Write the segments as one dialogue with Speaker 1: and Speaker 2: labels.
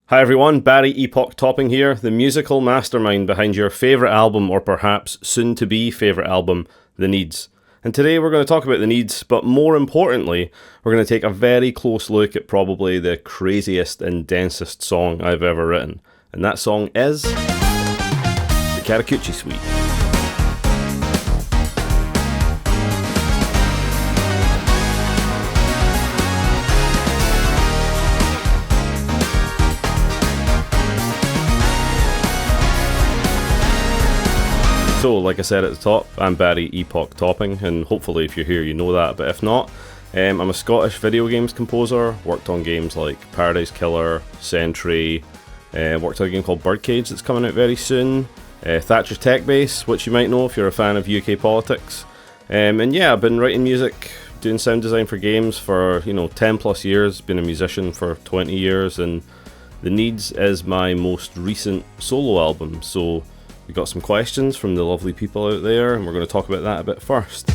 Speaker 1: Hi everyone, Barry Epoch Topping here, the musical mastermind behind your favourite album, or perhaps soon-to-be favourite album, The Needs. And today we're going to talk about The Needs, but more importantly, we're going to take a very close look at probably the craziest and densest song I've ever written. And that song is the Karakuchi Suite. So, like I said at the top, I'm Barry Epoch Topping, and hopefully if you're here you know that, but if not, I'm a Scottish video games composer, worked on games like Paradise Killer, Sentry, worked on a game called Birdcage that's coming out very soon, Thatcher's Tech Base, which you might know if you're a fan of UK politics, and yeah, I've been writing music, doing sound design for games for, 10 plus years, been a musician for 20 years, and The Needs is my most recent solo album, so we got some questions from the lovely people out there, and we're going to talk about that a bit first.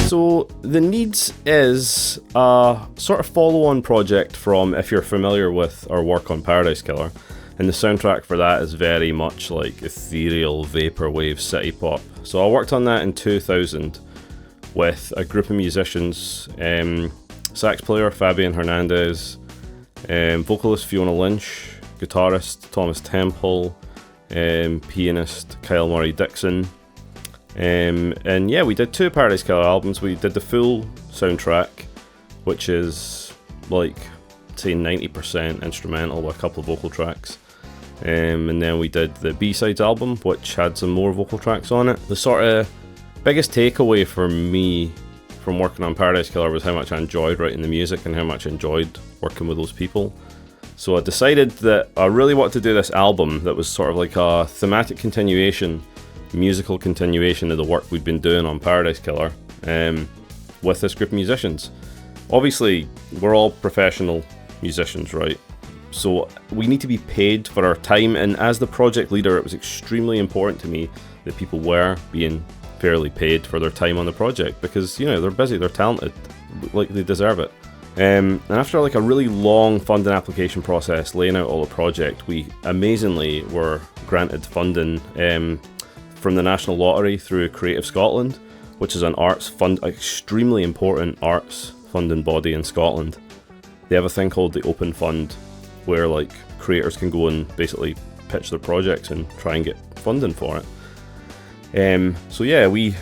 Speaker 1: So, The Needs is a sort of follow-on project from, if you're familiar with our work on Paradise Killer, and the soundtrack for that is very much like ethereal vaporwave city pop. So I worked on that in 2000 with a group of musicians, sax player Fabian Hernandez, vocalist Fiona Lynch, guitarist Thomas Temple, pianist Kyle Murray Dixon, and yeah, we did 2 Paradise Killer albums. We did the full soundtrack, which is like, say, 90% instrumental with a couple of vocal tracks, and then we did the B-sides album, which had some more vocal tracks on it. The sort of biggest takeaway for me from working on Paradise Killer was how much I enjoyed writing the music and how much I enjoyed working with those people. So I decided that I really wanted to do this album that was sort of like a thematic continuation, musical continuation of the work we'd been doing on Paradise Killer, with this group of musicians. Obviously, we're all professional musicians, right? So we need to be paid for our time, and as the project leader, it was extremely important to me that people were being fairly paid for their time on the project, because, they're busy, they're talented, like they deserve it. And after like a really long funding application process, laying out all the project, we amazingly were granted funding from the National Lottery through Creative Scotland, which is an extremely important arts funding body in Scotland. They have a thing called the Open Fund, where like creators can go and basically pitch their projects and try and get funding for it. So yeah, we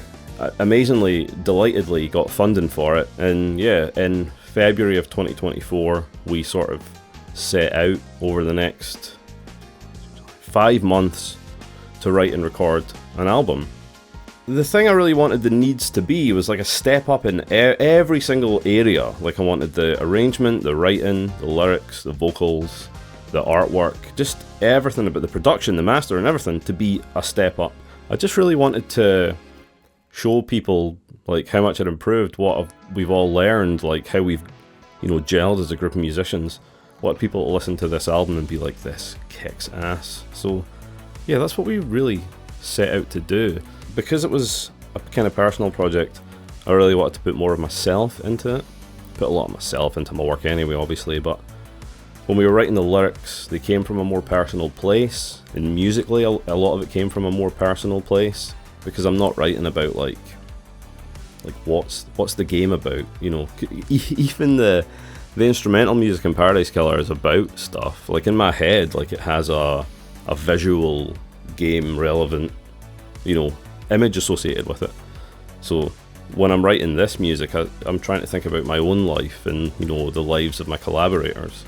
Speaker 1: amazingly, delightedly got funding for it, and yeah, in February of 2024, we sort of set out over the next 5 months to write and record an album. The thing I really wanted The Needs to be was like a step up in every single area. Like I wanted the arrangement, the writing, the lyrics, the vocals, the artwork, just everything about the production, the master and everything to be a step up. I just really wanted to show people like how much it improved, what we've all learned, like how we've, gelled as a group of musicians. I want people to listen to this album and be like, this kicks ass. So yeah, that's what we really set out to do. Because it was a kind of personal project, I really wanted to put more of myself into it. Put a lot of myself into my work anyway, obviously, but when we were writing the lyrics, they came from a more personal place, and musically a lot of it came from a more personal place, because I'm not writing about like what's the game about, even the instrumental music in Paradise Killer is about stuff, like in my head, like it has a visual game relevant, image associated with it. So when I'm writing this music, I'm trying to think about my own life and, the lives of my collaborators.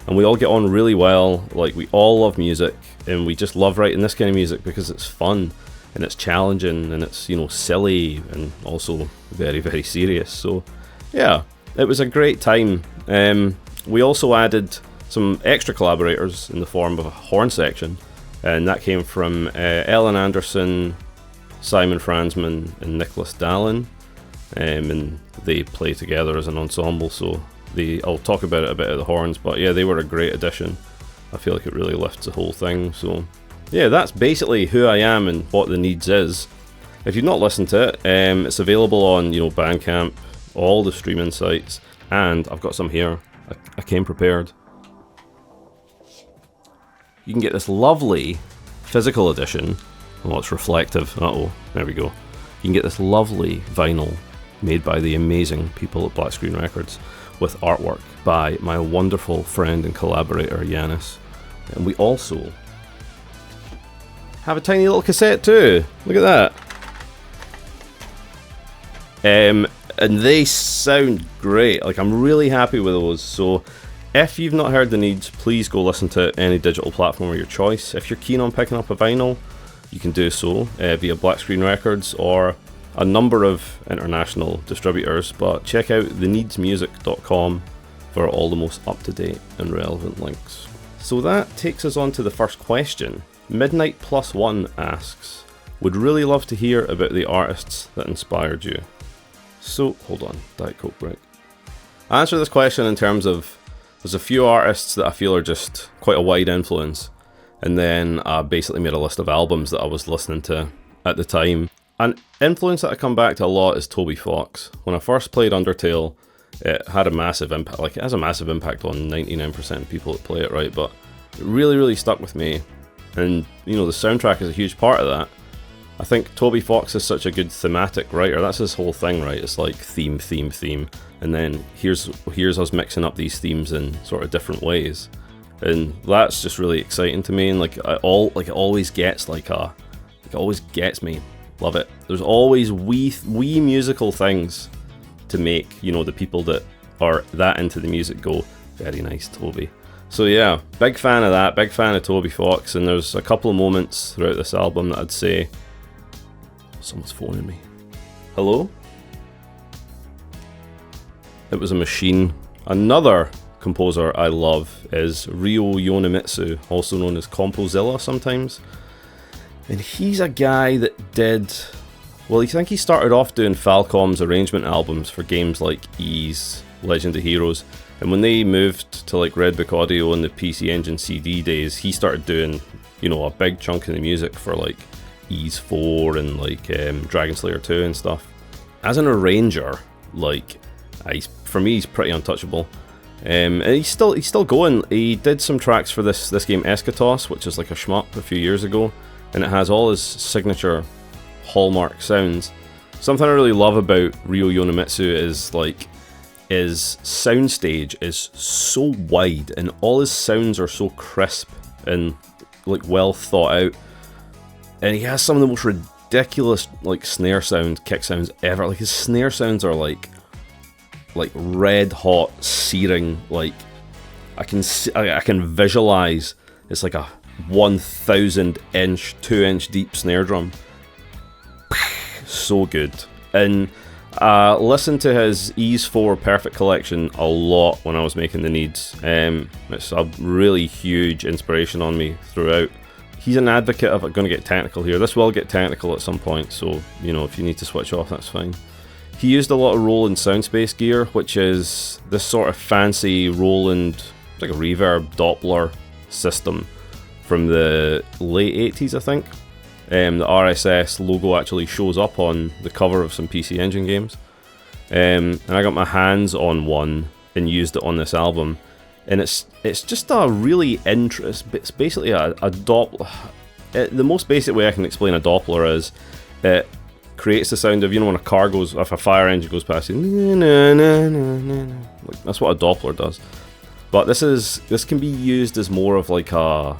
Speaker 1: And we all get on really well, like we all love music, and we just love writing this kind of music because it's fun. And it's challenging, and it's, silly, and also very, very serious. So, yeah, it was a great time. We also added some extra collaborators in the form of a horn section, and that came from Ellen Anderson, Simon Franzman, and Nicholas Dallin, and they play together as an ensemble. So I'll talk about it a bit at the horns, but yeah, they were a great addition. I feel like it really lifts the whole thing. So yeah, that's basically who I am and what The Needs is. If you've not listened to it, it's available on Bandcamp, all the streaming sites, and I've got some here I came prepared. You can get this lovely physical edition. Oh, it's reflective. Uh-oh, there we go. You can get this lovely vinyl made by the amazing people at Black Screen Records with artwork by my wonderful friend and collaborator, Yanis. And we also have a tiny little cassette too. Look at that. And they sound great. Like, I'm really happy with those. So if you've not heard The Needs, please go listen to any digital platform of your choice. If you're keen on picking up a vinyl, you can do so via Black Screen Records or a number of international distributors, but check out theneedsmusic.com for all the most up-to-date and relevant links. So that takes us on to the first question. Midnight Plus One asks, would really love to hear about the artists that inspired you. So, hold on, Diet Coke break. I answer this question in terms of, there's a few artists that I feel are just quite a wide influence, and then I basically made a list of albums that I was listening to at the time. An influence that I come back to a lot is Toby Fox. When I first played Undertale, it had a massive impact, like it has a massive impact on 99% of people that play it, right? But it really stuck with me, and you know, the soundtrack is a huge part of that. I think Toby Fox is such a good thematic writer. That's his whole thing, right? It's like theme, and then here's us mixing up these themes in sort of different ways, and that's just really exciting to me. And like it always gets me. Love it. There's always wee musical things to make, you know, the people that are that into the music go, very nice, Toby. So yeah, big fan of that, big fan of Toby Fox, and there's a couple of moments throughout this album that I'd say, someone's phoning me. Hello? It was a machine. Another composer I love is Ryo Yonemitsu, also known as Compozilla sometimes. And he's a guy that did, well, I think he started off doing Falcom's arrangement albums for games like Ys, Legend of Heroes, and when they moved to like Red Book Audio and the PC Engine CD days, he started doing, you know, a big chunk of the music for like Ys 4 and like Dragon Slayer 2 and stuff. As an arranger, like, for me he's pretty untouchable. And he's still going. He did some tracks for this game Eschatos, which is like a shmup a few years ago, and it has all his signature hallmark sounds. Something I really love about Ryo Yonemitsu is like his soundstage is so wide and all his sounds are so crisp and like well thought out, and he has some of the most ridiculous like snare sound, kick sounds ever. Like his snare sounds are like red hot, searing. Like I can visualize it's like a 1,000 inch, 2-inch deep snare drum. So good. And listened to his Ys 4 Perfect Collection a lot when I was making The Needs. It's a really huge inspiration on me throughout. He's an advocate of, I'm going to get technical here, this will get technical at some point, so you know, if you need to switch off, that's fine. He used a lot of Roland Soundspace gear, which is this sort of fancy Roland, like a reverb Doppler system from the late 80s, I think. The RSS logo actually shows up on the cover of some PC Engine games. And I got my hands on one and used it on this album. And it's just a really it's basically a Doppler. The most basic way I can explain a Doppler is it creates the sound of, you know, when a car goes, if a fire engine goes past you, like, that's what a Doppler does. But this can be used as more of like I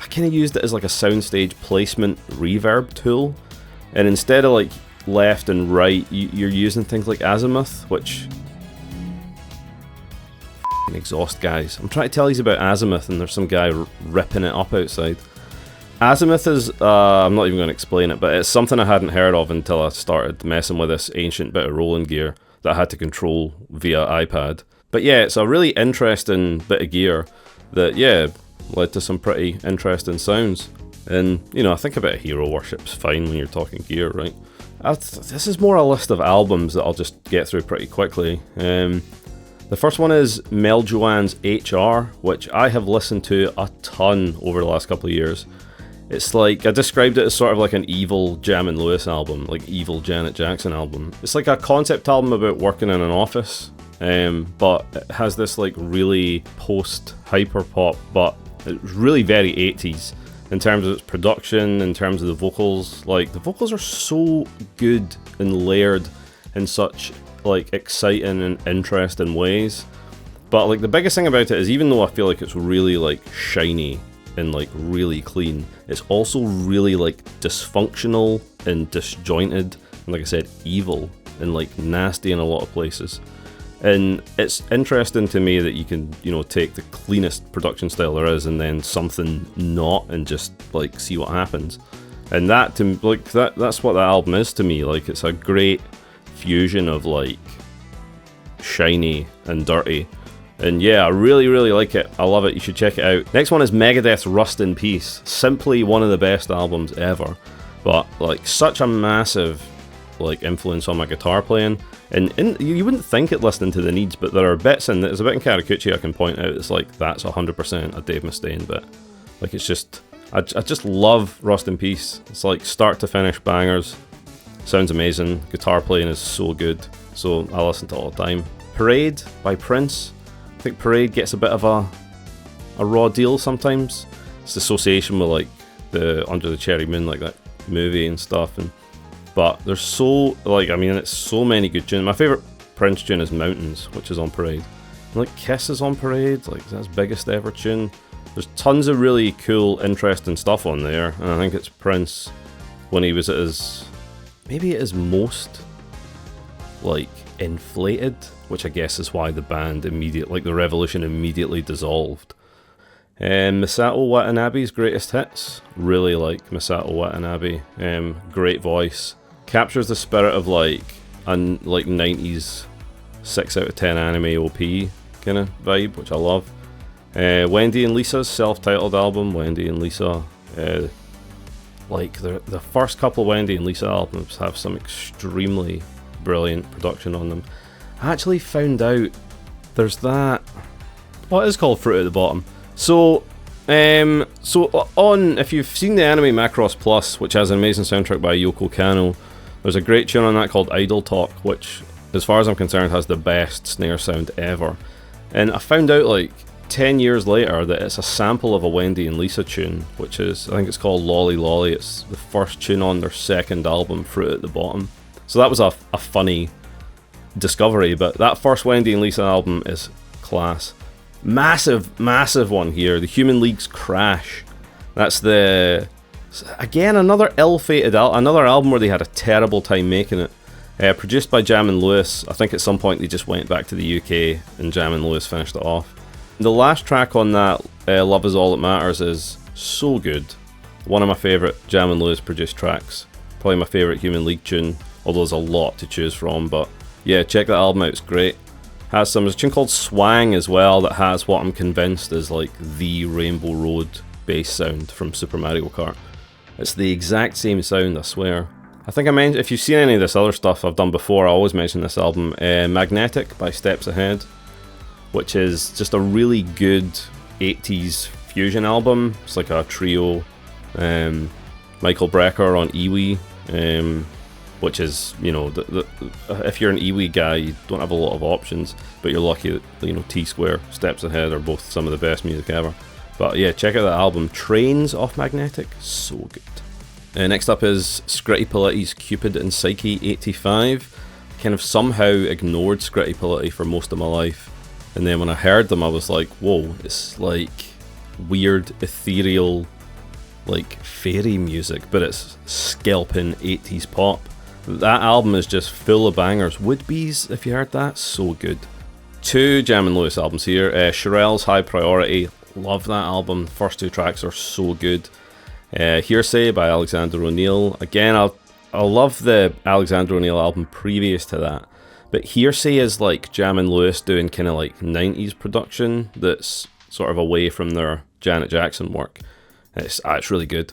Speaker 1: kind of used it as like a soundstage placement reverb tool, and instead of like left and right, you're using things like azimuth, which exhaust guys. I'm trying to tell you about azimuth, and there's some guy ripping it up outside. Azimuth is I'm not even going to explain it, but it's something I hadn't heard of until I started messing with this ancient bit of Roland gear that I had to control via iPad. But yeah, it's a really interesting bit of gear that, yeah, led to some pretty interesting sounds. And, you know, I think a bit of hero worship's fine when you're talking gear, right? This is more a list of albums that I'll just get through pretty quickly. The first one is Meljuan's HR, which I have listened to a ton over the last couple of years. It's like, I described it as sort of like an evil Jam and Lewis album, like evil Janet Jackson album. It's like a concept album about working in an office, but it has this like really post-hyperpop, but it's really very 80s in terms of its production, in terms of the vocals. Like, the vocals are so good and layered in such like exciting and interesting ways. But like the biggest thing about it is, even though I feel like it's really like shiny and like really clean, it's also really like dysfunctional and disjointed, and like I said, evil and like nasty in a lot of places. And it's interesting to me that you can, you know, take the cleanest production style there is and then something not, and just like see what happens. And that, to like that's what that album is to me. Like, it's a great fusion of like shiny and dirty. And yeah, I really, really like it. I love it. You should check it out. Next one is Megadeth's Rust in Peace. Simply one of the best albums ever. But like, such a massive like influence on my guitar playing. And you wouldn't think it listening to the Needs, but there are bits in there's a bit in Karakuchi I can point out. It's like, that's 100% a Dave Mustaine bit. Like, it's just, I just love Rust in Peace. It's like start to finish bangers. Sounds amazing. Guitar playing is so good. So I listen to it all the time. Parade by Prince. I think Parade gets a bit of a raw deal sometimes. It's association with like the Under the Cherry Moon, like that movie and stuff. But there's so, like, I mean, it's so many good tunes. My favourite Prince tune is Mountains, which is on Parade. And like Kiss is on Parade, like that's his biggest ever tune. There's tons of really cool, interesting stuff on there. And I think it's Prince when he was at his, maybe at his most like inflated, which I guess is why the band the Revolution immediately dissolved. Masato Watanabe's Greatest Hits. Really like Masato Watanabe. Great voice. Captures the spirit of like 90s 6 out of 10 anime OP kind of vibe, which I love. Wendy and Lisa's self-titled album, Wendy and Lisa. Like the first couple of Wendy and Lisa albums have some extremely brilliant production on them. I actually found out there's that, what is called Fruit at the Bottom. So if you've seen the anime Macross Plus, which has an amazing soundtrack by Yoko Kanno, there's a great tune on that called Idle Talk, which, as far as I'm concerned, has the best snare sound ever. And I found out like 10 years later that it's a sample of a Wendy and Lisa tune, which is, I think it's called Lolly Lolly. It's the first tune on their second album, Fruit at the Bottom. So that was a funny discovery, but that first Wendy and Lisa album is class. Massive one here, the Human League's Crash. That's again another ill-fated another album where they had a terrible time making it. Produced by Jam and Lewis. I think at some point they just went back to the UK and Jam and Lewis finished it off. The last track on that, Love Is All That Matters, is so good. One of my favourite Jam and Lewis produced tracks. Probably my favourite Human League tune, although there's a lot to choose from. But yeah, check that album out, it's great. There's a tune called Swang as well that has what I'm convinced is like the Rainbow Road bass sound from Super Mario Kart. It's the exact same sound, I swear. I think I mentioned, if you've seen any of this other stuff I've done before, I always mention this album, Magnetic by Steps Ahead, which is just a really good 80s fusion album. It's like a trio. Michael Brecker on Iwi, which is, you know, if you're an Iwi guy, you don't have a lot of options, but you're lucky that, you know, T-Square, Steps Ahead are both some of the best music ever. But yeah, check out that album, Trains off Magnetic, so good. Next up is Scritti Polity's Cupid and Psyche 85. Kind of somehow ignored Scritti Polity for most of my life, and then when I heard them I was like, whoa, it's like weird, ethereal, like fairy music, but it's scalping 80s pop. That album is just full of bangers. Woodbees, if you heard that, so good. 2 Jam and Lewis albums here. Shirelle's High Priority, love that album. First 2 tracks are so good. Hearsay by Alexander O'Neill. Again, I love the Alexander O'Neill album previous to that, but Hearsay is like Jam and Lewis doing kind of like 90s production that's sort of away from their Janet Jackson work. It's really good.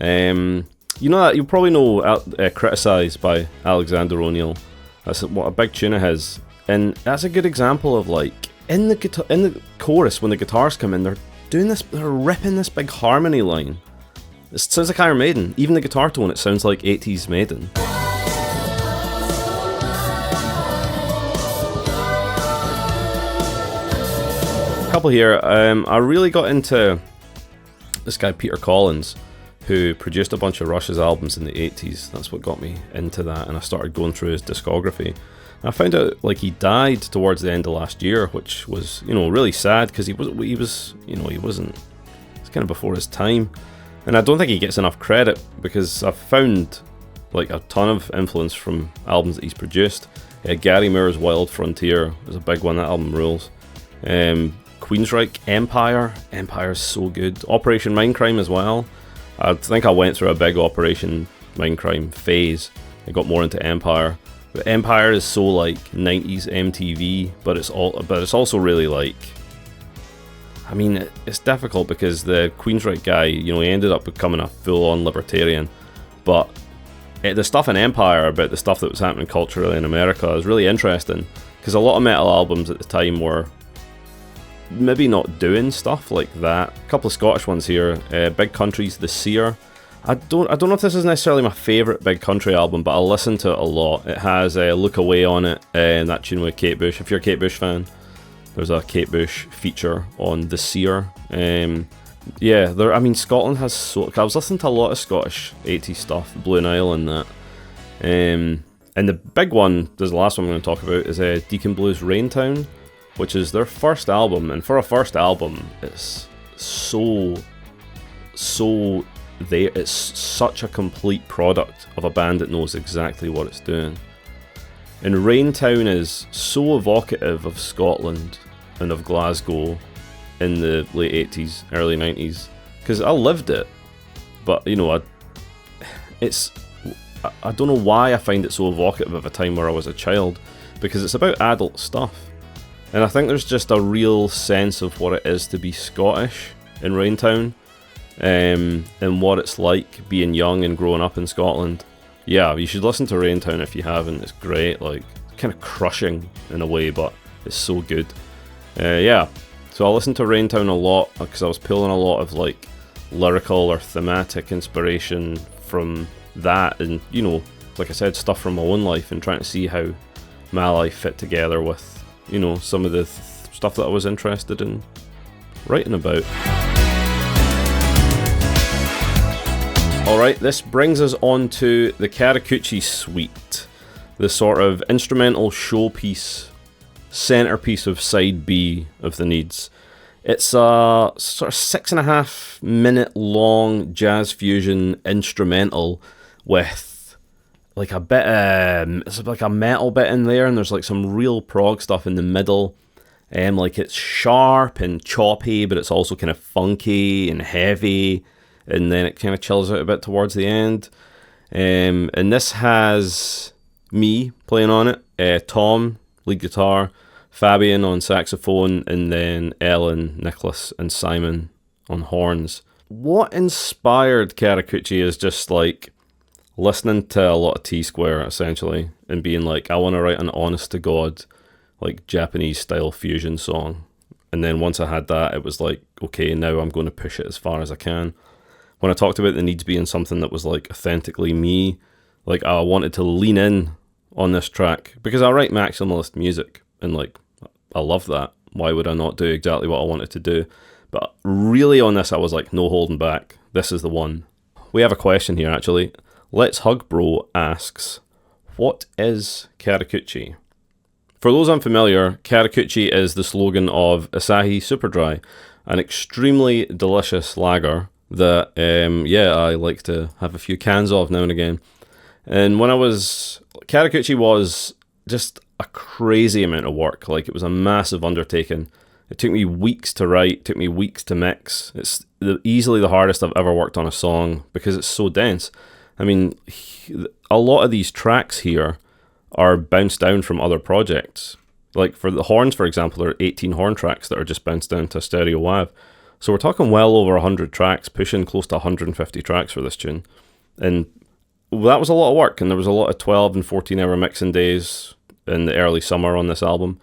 Speaker 1: You know that, you probably know Criticize by Alexander O'Neill. That's what a big tune it is, and that's a good example of like in the chorus when the guitars come in, they're ripping this big harmony line. It sounds like Iron Maiden. Even the guitar tone, it sounds like 80s Maiden. couple here. I really got into this guy Peter Collins, who produced a bunch of Rush's albums in the 80s. That's what got me into that, and I started going through his discography. And I found out like he died towards the end of last year, which was, you know, really sad because he was, you know, it's kind of before his time, and I don't think he gets enough credit because I've found like a ton of influence from albums that he's produced. Gary Moore's Wild Frontier is a big one. That album rules. Queensryche Empire's so good. Operation Mindcrime as well. I think I went through a big Operation Mindcrime phase. I got more into Empire. But Empire is so like 90s MTV, but it's also really like, I mean, it's difficult because the Queensryche guy, you know, he ended up becoming a full-on libertarian. But the stuff in Empire about the stuff that was happening culturally in America is really interesting, because a lot of metal albums at the time were maybe not doing stuff like that. A couple of Scottish ones here. Big Country's The Seer. I don't know if this is necessarily my favourite Big Country album, but I listen to it a lot. It has Look Away on it, and that tune with Kate Bush. If you're a Kate Bush fan, there's a Kate Bush feature on The Seer. Yeah, I mean, Scotland has so... I was listening to a lot of Scottish 80s stuff, Blue Nile and that. And the big one, this is the last one I'm going to talk about, is Deacon Blues Raintown, which is their first album, and for a first album, it's it's such a complete product of a band that knows exactly what it's doing. And Raintown is so evocative of Scotland and of Glasgow in the late 80s, early 90s, because I lived it, but you know, I don't know why I find it so evocative of a time where I was a child, because it's about adult stuff. And I think there's just a real sense of what it is to be Scottish in Raintown, and what it's like being young and growing up in Scotland. Yeah, you should listen to Raintown if you haven't. It's great, like kind of crushing in a way, but it's so good. Yeah, so I listened to Raintown a lot because I was pulling a lot of like lyrical or thematic inspiration from that, and you know, like I said, stuff from my own life, and trying to see how my life fit together with, you know, some of the stuff that I was interested in writing about. Alright, this brings us on to the Karakuchi Suite, the sort of instrumental showpiece, centerpiece of side B of the Needs. It's a sort of 6.5 minute long jazz fusion instrumental with like a bit it's like a metal bit in there, and there's like some real prog stuff in the middle. Like it's sharp and choppy, but it's also kind of funky and heavy, and then it kind of chills out a bit towards the end. And this has me playing on it, Tom, lead guitar, Fabian on saxophone, and then Ellen, Nicholas, and Simon on horns. What inspired Karakuchi is just like listening to a lot of T-Square, essentially, and being like, I want to write an honest-to-God, like, Japanese-style fusion song. And then once I had that, it was like, okay, now I'm going to push it as far as I can. When I talked about the Needs being something that was, like, authentically me, like, I wanted to lean in on this track, because I write maximalist music, and, like, I love that. Why would I not do exactly what I wanted to do? But really on this, I was like, no holding back. This is the one. We have a question here, actually. Let's Hug Bro asks, what is Karakuchi? For those unfamiliar, Karakuchi is the slogan of Asahi Superdry, an extremely delicious lager that, I like to have a few cans of now and again. And Karakuchi was just a crazy amount of work. Like, it was a massive undertaking. It took me weeks to write, took me weeks to mix. It's easily the hardest I've ever worked on a song because it's so dense. I mean, a lot of these tracks here are bounced down from other projects. Like for the horns, for example, there are 18 horn tracks that are just bounced down to a stereo WAV. So we're talking well over 100 tracks, pushing close to 150 tracks for this tune. And that was a lot of work, and there was a lot of 12 and 14 hour mixing days in the early summer on this album.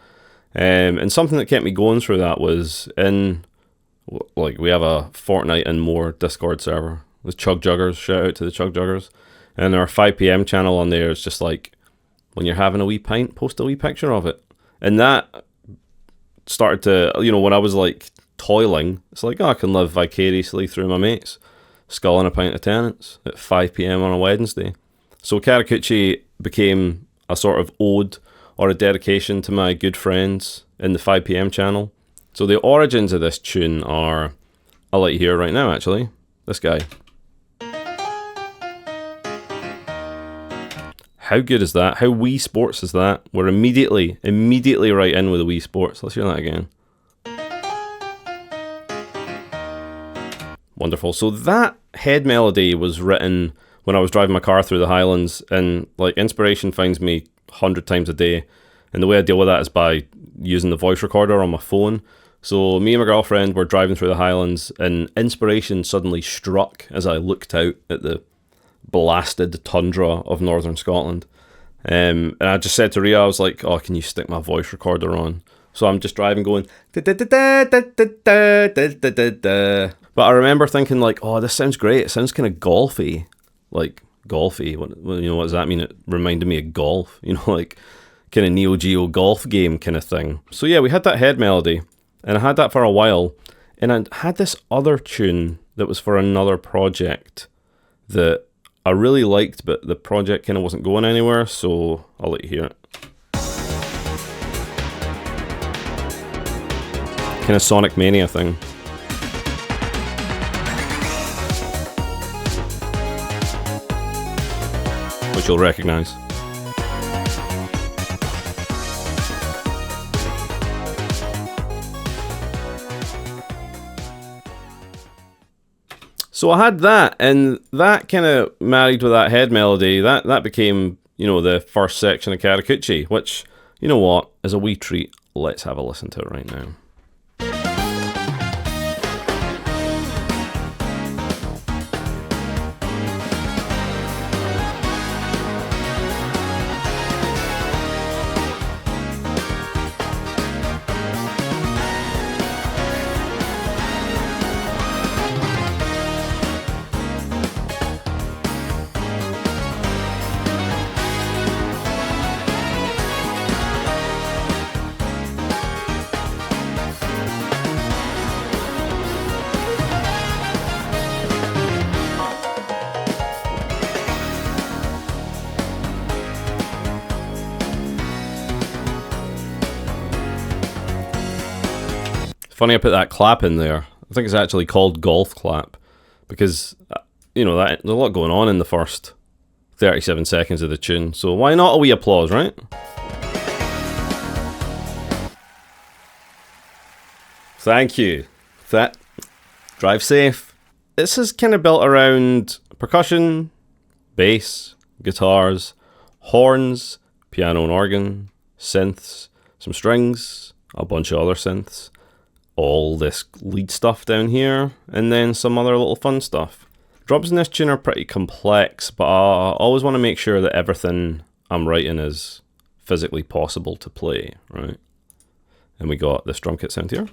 Speaker 1: And something that kept me going through that was we have a Fortnite and More Discord server. The Chug Juggers, shout out to the Chug Juggers. And our 5 PM channel on there is just like, when you're having a wee pint, post a wee picture of it. And that started to, you know, when I was like toiling, it's like, oh, I can live vicariously through my mates, sculling a pint of tenants at 5 p.m. on a Wednesday. So Karakuchi became a sort of ode or a dedication to my good friends in the 5 p.m. channel. So the origins of this tune are, I'll let you hear right now actually, this guy. How good is that? How Wii Sports is that? We're immediately right in with the Wii Sports. Let's hear that again. Wonderful. So that head melody was written when I was driving my car through the Highlands, and like inspiration finds me 100 times a day. And the way I deal with that is by using the voice recorder on my phone. So me and my girlfriend were driving through the Highlands, and inspiration suddenly struck as I looked out at the blasted tundra of northern Scotland. And I just said to Ria, I was like, oh, can you stick my voice recorder on? So I'm just driving going, da, da, da, da, da, da, da, da, da, da. But I remember thinking like, oh, this sounds great. It sounds kind of golfy. Like, golfy. What does that mean? It reminded me of golf, you know, like kind of Neo Geo golf game kind of thing. So yeah, we had that head melody, and I had that for a while. And I had this other tune that was for another project that I really liked, but the project kind of wasn't going anywhere, so I'll let you hear it. Kind of Sonic Mania thing. Which you'll recognize. So I had that, and that kind of married with that head melody, that became, you know, the first section of Karakuchi, which, you know what, is a wee treat. Let's have a listen to it right now. Funny I put that clap in there. I think it's actually called golf clap because, you know, there's a lot going on in the first 37 seconds of the tune. So why not a wee applause, right? Thank you. Drive safe. This is kind of built around percussion, bass, guitars, horns, piano and organ, synths, some strings, a bunch of other synths, all this lead stuff down here, and then some other little fun stuff. Drums in this tune are pretty complex, but I always want to make sure that everything I'm writing is physically possible to play, right? And we got this drum kit sound here.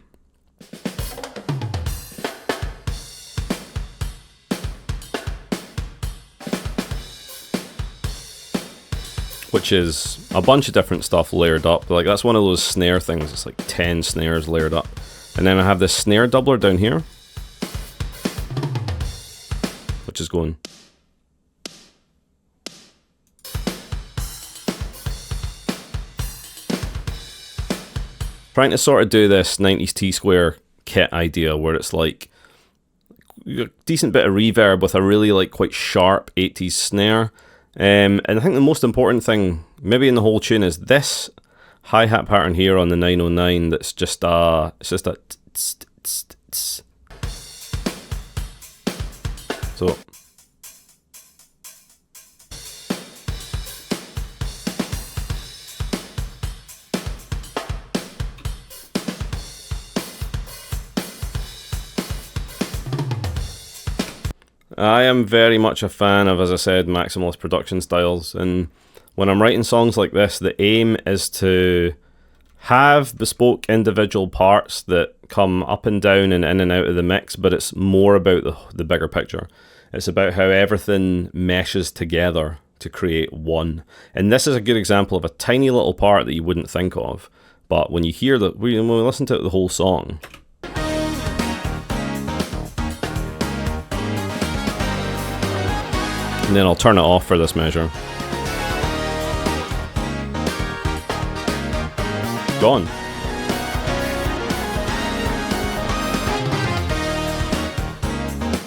Speaker 1: Which is a bunch of different stuff layered up. Like, that's one of those snare things. It's like 10 snares layered up. And then I have this snare doubler down here, which is going. Trying to sort of do this 90s T-square kit idea where it's like a decent bit of reverb with a really like quite sharp 80s snare. And I think the most important thing maybe in the whole tune is this hi-hat pattern here on the 909 that's just it's just a tss, tss, tss. So I am very much a fan of, as I said, maximalist production styles, and when I'm writing songs like this, the aim is to have bespoke individual parts that come up and down and in and out of the mix, but it's more about the bigger picture. It's about how everything meshes together to create one. And this is a good example of a tiny little part that you wouldn't think of, But when you hear when we listen to the whole song, and then I'll turn it off for this measure. Gone.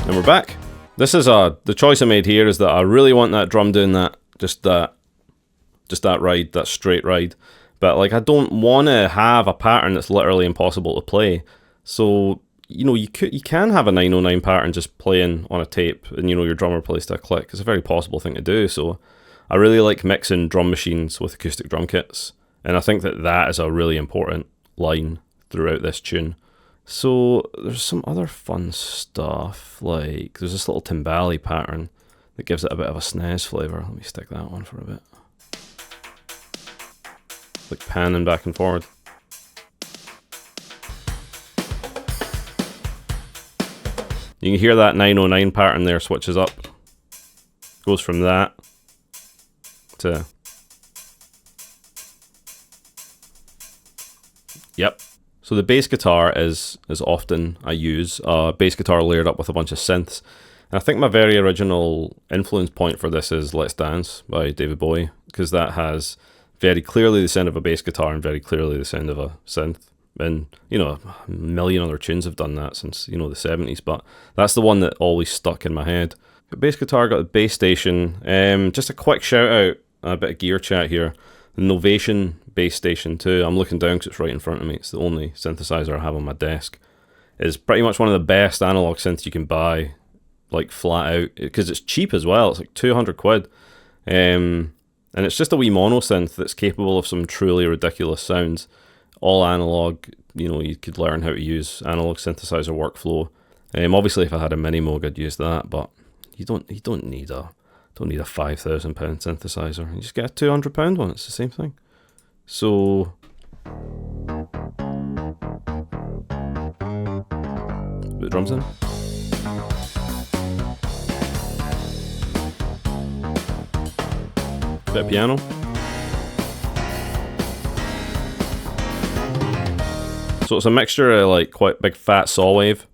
Speaker 1: And we're back. This is the choice I made here is that I really want that drum doing that, just that ride, that straight ride. But like I don't want to have a pattern that's literally impossible to play. So you know, you can have a 909 pattern just playing on a tape, and you know your drummer plays to a click. It's a very possible thing to do. So I really like mixing drum machines with acoustic drum kits, and I think that is a really important line throughout this tune. So there's some other fun stuff, like there's this little timbali pattern that gives it a bit of a snaz flavour. Let me stick that on for a bit. Like panning back and forward. You can hear that 909 pattern there switches up. Goes from that to... Yep. So the bass guitar is often I use a bass guitar layered up with a bunch of synths. And I think my very original influence point for this is Let's Dance by David Bowie, because that has very clearly the sound of a bass guitar and very clearly the sound of a synth. And, you know, a million other tunes have done that since, you know, the 70s, but that's the one that always stuck in my head. Got bass guitar, got the bass station. Just a quick shout out, a bit of gear chat here. The Novation bass station too. I'm looking down because it's right in front of me. It's the only synthesizer I have on my desk. It's pretty much one of the best analog synths you can buy, like flat out, because it's cheap as well. It's like 200 quid. And it's just a wee mono synth that's capable of some truly ridiculous sounds. All analog, you know, you could learn how to use analog synthesizer workflow. Obviously, if I had a Mini Moog, I'd use that, but you don't need a £5,000 synthesizer. You just get a £200 one. It's the same thing. So, put the drums in. Bit of piano. So it's a mixture of like quite big fat saw wave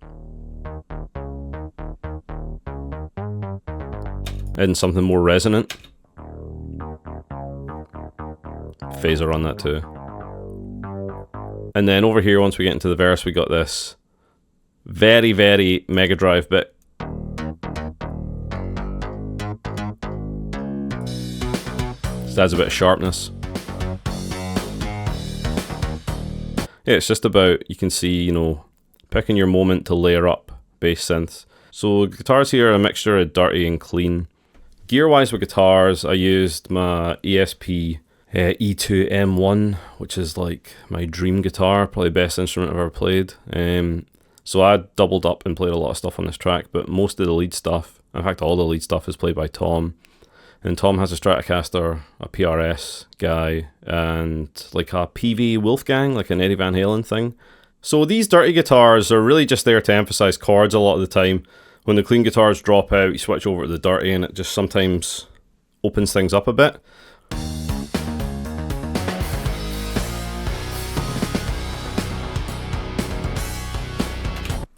Speaker 1: and something more resonant. Phaser on that too. And then over here, once we get into the verse, we got this very, very Mega Drive bit. Just adds a bit of sharpness. Yeah, it's just about, you can see, you know, picking your moment to layer up bass synths. So guitars here are a mixture of dirty and clean. Gear-wise with guitars, I used my ESP E2 M1, which is like my dream guitar, probably the best instrument I've ever played. So I doubled up and played a lot of stuff on this track, but most of the lead stuff, in fact all the lead stuff, is played by Tom. And Tom has a Stratocaster, a PRS guy, and like a PV Wolfgang, like an Eddie Van Halen thing. So these dirty guitars are really just there to emphasize chords a lot of the time. When the clean guitars drop out, you switch over to the dirty and it just sometimes opens things up a bit.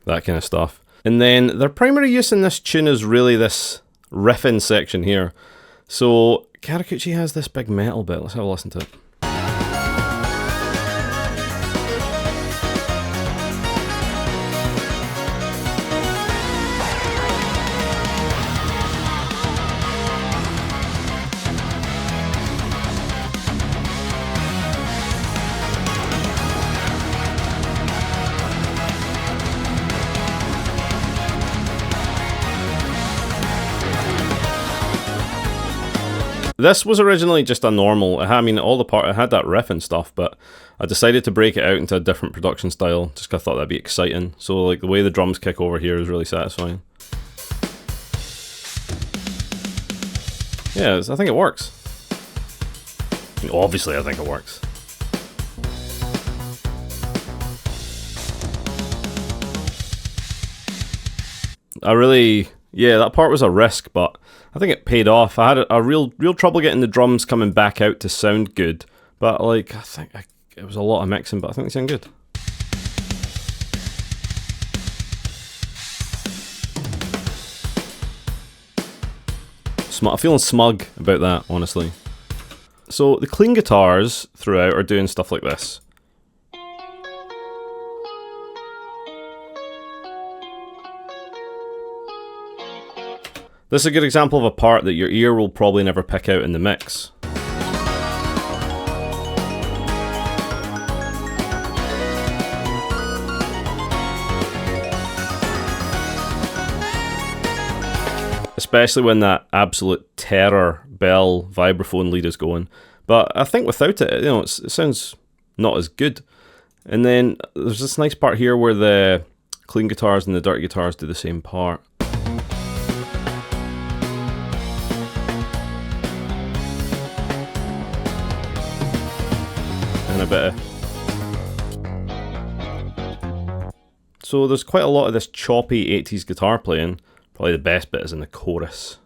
Speaker 1: That kind of stuff. And then their primary use in this tune is really this riffing section here. So Karakuchi has this big metal bit. Let's have a listen to it. This was originally just a normal, I mean, it had that riff and stuff, but I decided to break it out into a different production style, just because I thought that'd be exciting. So like the way the drums kick over here is really satisfying. Yeah, I think it works. Obviously I think it works. Yeah, that part was a risk, but I think it paid off. I had a real trouble getting the drums coming back out to sound good, but like I it was a lot of mixing, but I think they sound good. I'm feeling smug about that, honestly. So the clean guitars throughout are doing stuff like this. This is a good example of a part that your ear will probably never pick out in the mix. Especially when that absolute terror bell vibraphone lead is going. But I think without it, you know, it sounds not as good. And then there's this nice part here where the clean guitars and the dirty guitars do the same part. And a bit of... So there's quite a lot of this choppy 80s guitar playing. Probably the best bit is in the chorus.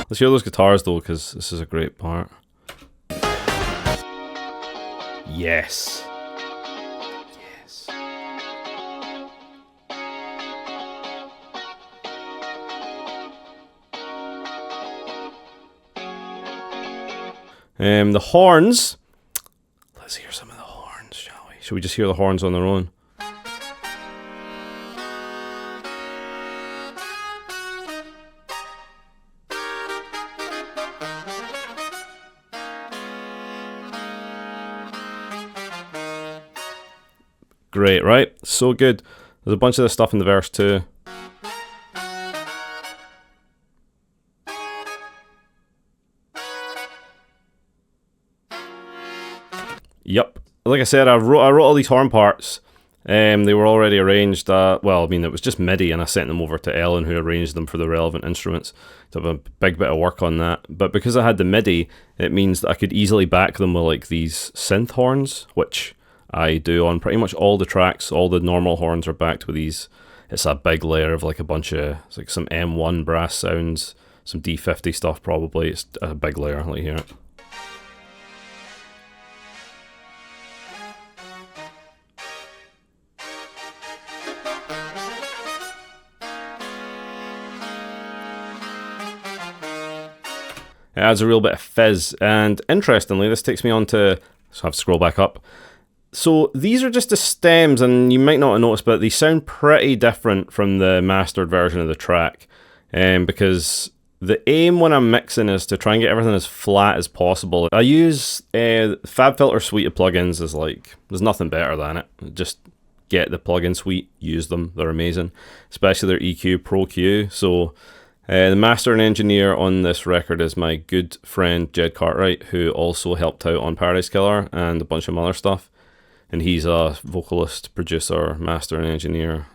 Speaker 1: Let's hear those guitars though, because this is a great part. Yes. The horns. Let's hear some of the horns, shall we? Should we just hear the horns on their own? Great, right? So good. There's a bunch of this stuff in the verse too. Yep. Like I said, I wrote all these horn parts. They were already arranged. Well, I mean, it was just MIDI, and I sent them over to Ellen, who arranged them for the relevant instruments. So I have a big bit of work on that. But because I had the MIDI, it means that I could easily back them with like these synth horns, which I do on pretty much all the tracks. All the normal horns are backed with these. It's a big layer of like a bunch of, it's like some M1 brass sounds, some D50 stuff probably. It's a big layer. Let me hear it. It adds a real bit of fizz, and interestingly, this takes me on to, so I have to scroll back up. So these are just the stems, and you might not have noticed, but they sound pretty different from the mastered version of the track, because the aim when I'm mixing is to try and get everything as flat as possible. I use FabFilter suite of plugins as like, there's nothing better than it. Just get the plugin suite, use them, they're amazing, especially their EQ Pro Q. So the mastering engineer on this record is my good friend Jed Cartwright, who also helped out on Paradise Killer and a bunch of other stuff. And he's a vocalist, producer, master and engineer.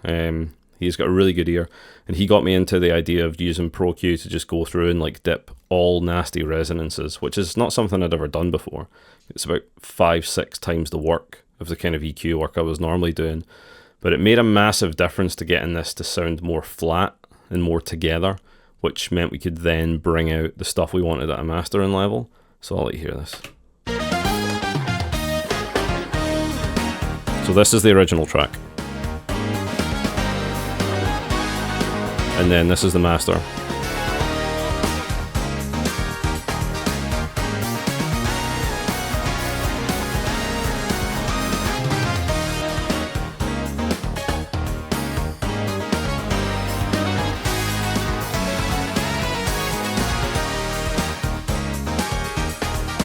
Speaker 1: He's got a really good ear. And he got me into the idea of using Pro Q to just go through and like dip all nasty resonances, which is not something I'd ever done before. It's about 5-6 times the work of the kind of EQ work I was normally doing. But it made a massive difference to getting this to sound more flat and more together, which meant we could then bring out the stuff we wanted at a mastering level. So I'll let you hear this. So this is the original track. And then this is the master.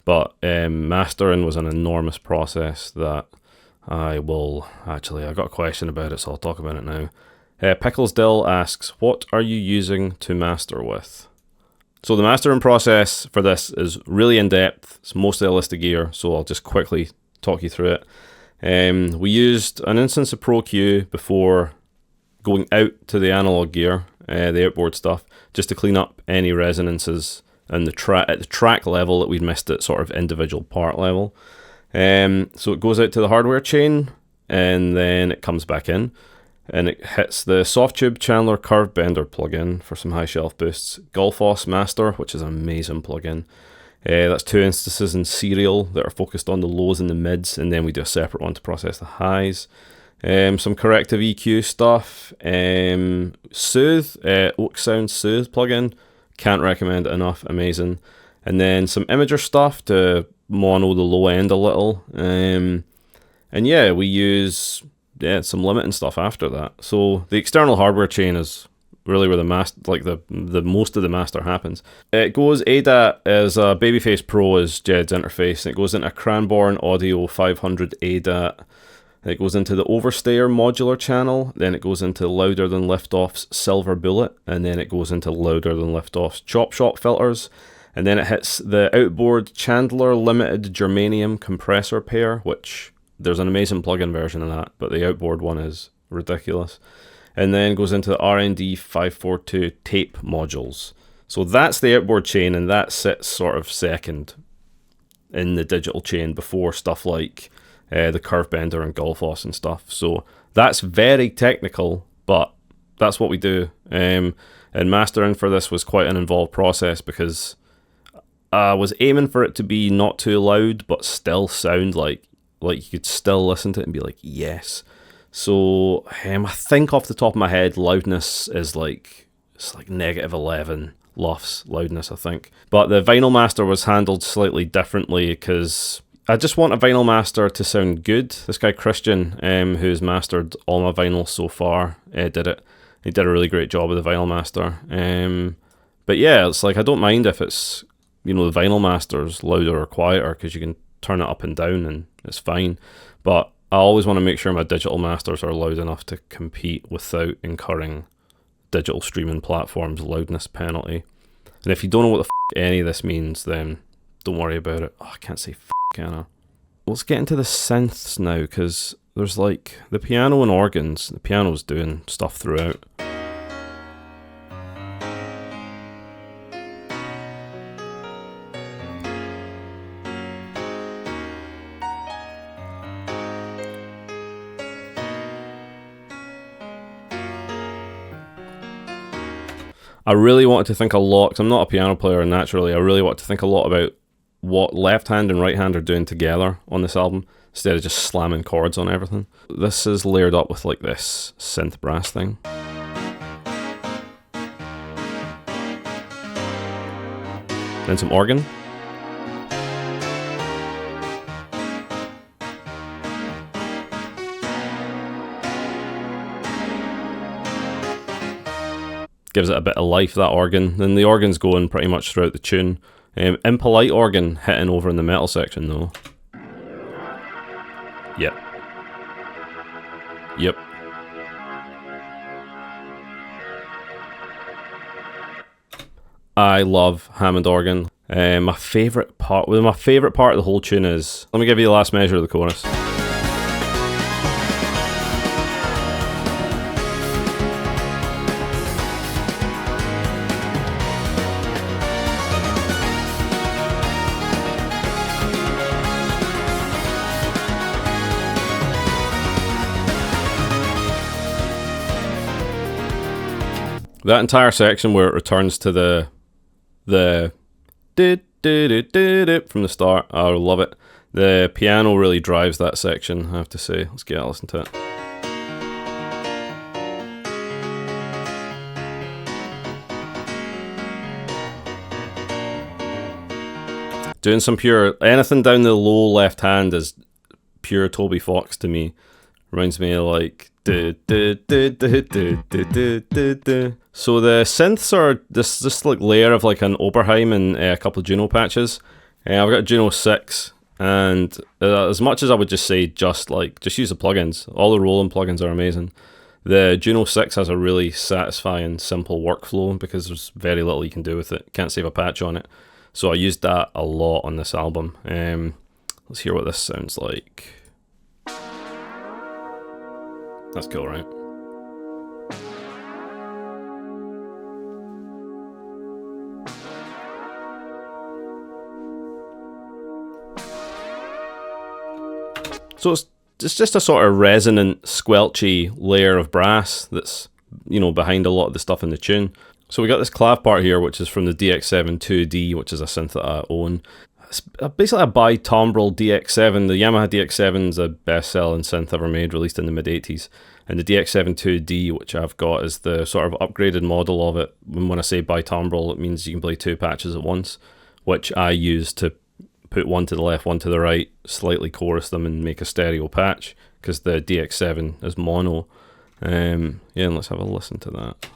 Speaker 1: But mastering was an enormous process that I will, actually, I got a question about it, so I'll talk about it now. Pickles Dill asks, what are you using to master with? So the mastering process for this is really in-depth. It's mostly a list of gear, so I'll just quickly talk you through it. We used an instance of Pro Q before going out to the analog gear, the outboard stuff, just to clean up any resonances and at the track level that we'd missed at sort of individual part level. So it goes out to the hardware chain, and then it comes back in, and it hits the Soft-Tube Chandler Curve Bender plugin for some high shelf boosts, Golfos Master, which is an amazing plugin. That's 2 instances in serial that are focused on the lows and the mids, and then we do a separate one to process the highs. Some corrective EQ stuff, Soothe, Oak Sound Soothe plugin, can't recommend it enough, amazing. And then some Imager stuff to mono the low end a little, and yeah, we use some limiting stuff after that. So the external hardware chain is really where the most of the master happens. It goes ADAT as a Babyface Pro is Jed's interface, and it goes into Cranborn Audio 500 ADAT. It goes into the Overstayer modular channel, then it goes into Louder Than Liftoff's Silver Bullet, and then it goes into Louder Than Liftoff's Chop Shop filters, and then it hits the Outboard Chandler Limited Germanium compressor pair, which there's an amazing plugin version of that, but the Outboard one is ridiculous. And then goes into the RND 542 tape modules. So that's the outboard chain, and that sits sort of second in the digital chain before stuff like the Curve Bender and Golfos and stuff. So that's very technical, but that's what we do. And mastering for this was quite an involved process because I was aiming for it to be not too loud, but still sound like you could still listen to it and be like, yes. So I think off the top of my head, loudness is it's like -11 LUFS loudness, I think. But the Vinyl Master was handled slightly differently because I just want a Vinyl Master to sound good. This guy Christian, who's mastered all my vinyls so far, did it. He did a really great job with the Vinyl Master. But yeah, it's like I don't mind if it's, the Vinyl Master's louder or quieter because you can turn it up and down and it's fine. But I always want to make sure my digital masters are loud enough to compete without incurring digital streaming platforms' loudness penalty. And if you don't know what the any of this means, then don't worry about it. Oh, I can't say can I? Let's get into the synths now, because there's like the piano and organs. The piano's doing stuff throughout. I really wanted to think a lot, because I'm not a piano player naturally, I really wanted to think a lot about what left hand and right hand are doing together on this album, instead of just slamming chords on everything. This is layered up with like this synth brass thing. Then some organ. Gives it a bit of life, that organ. Then the organ's going pretty much throughout the tune. Impolite organ hitting over in the metal section though. Yep. Yep. I love Hammond organ. My favourite part of the whole tune is, let me give you the last measure of the chorus. That entire section where it returns to the from the start, I love it. The piano really drives that section, I have to say. Let's get a listen to it. Doing some pure, anything down the low left hand is pure Toby Fox to me. Reminds me of like So the synths are this like layer of like an Oberheim and a couple of Juno patches. I've got a Juno 6, and as much as I would just say just use the plugins, all the Roland plugins are amazing. The Juno 6 has a really satisfying, simple workflow because there's very little you can do with it. Can't save a patch on it. So I used that a lot on this album. Let's hear what this sounds like. That's cool, right? So it's just a sort of resonant, squelchy layer of brass that's, you know, behind a lot of the stuff in the tune. So we got this clav part here, which is from the DX7 2D, which is a synth that I own. It's basically a bitimbral DX7. The Yamaha DX7 is the best-selling synth ever made, released in the mid-80s. And the DX7 2D, which I've got, is the sort of upgraded model of it. When I say bitimbral, it means you can play 2 patches at once, which I use to put one to the left, one to the right, slightly chorus them and make a stereo patch, because the DX7 is mono. Yeah, and let's have a listen to that.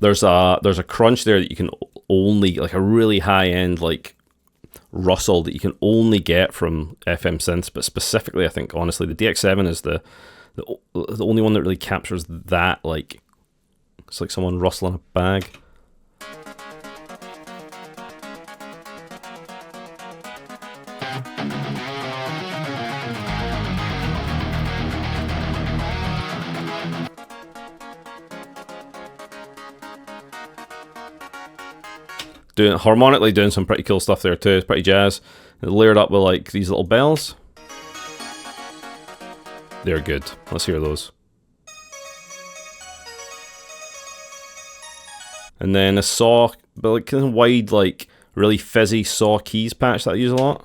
Speaker 1: There's a crunch there that you can only, like a really high end like rustle that you can only get from FM synths, but specifically I think honestly the DX7 is the only one that really captures that, like it's like someone rustling a bag. Harmonically doing some pretty cool stuff there too. It's pretty jazz. It's layered up with like these little bells. They're good. Let's hear those. And then a saw, but like kind of wide, like really fizzy saw keys patch that I use a lot.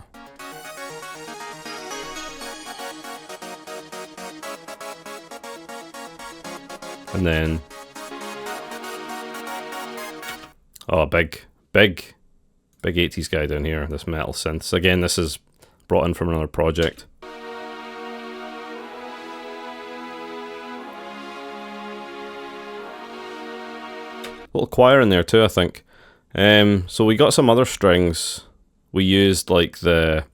Speaker 1: And then big 80s guy down here, this metal synths. Again, this is brought in from another project. Little choir in there too, I think. So we got some other strings. We used like the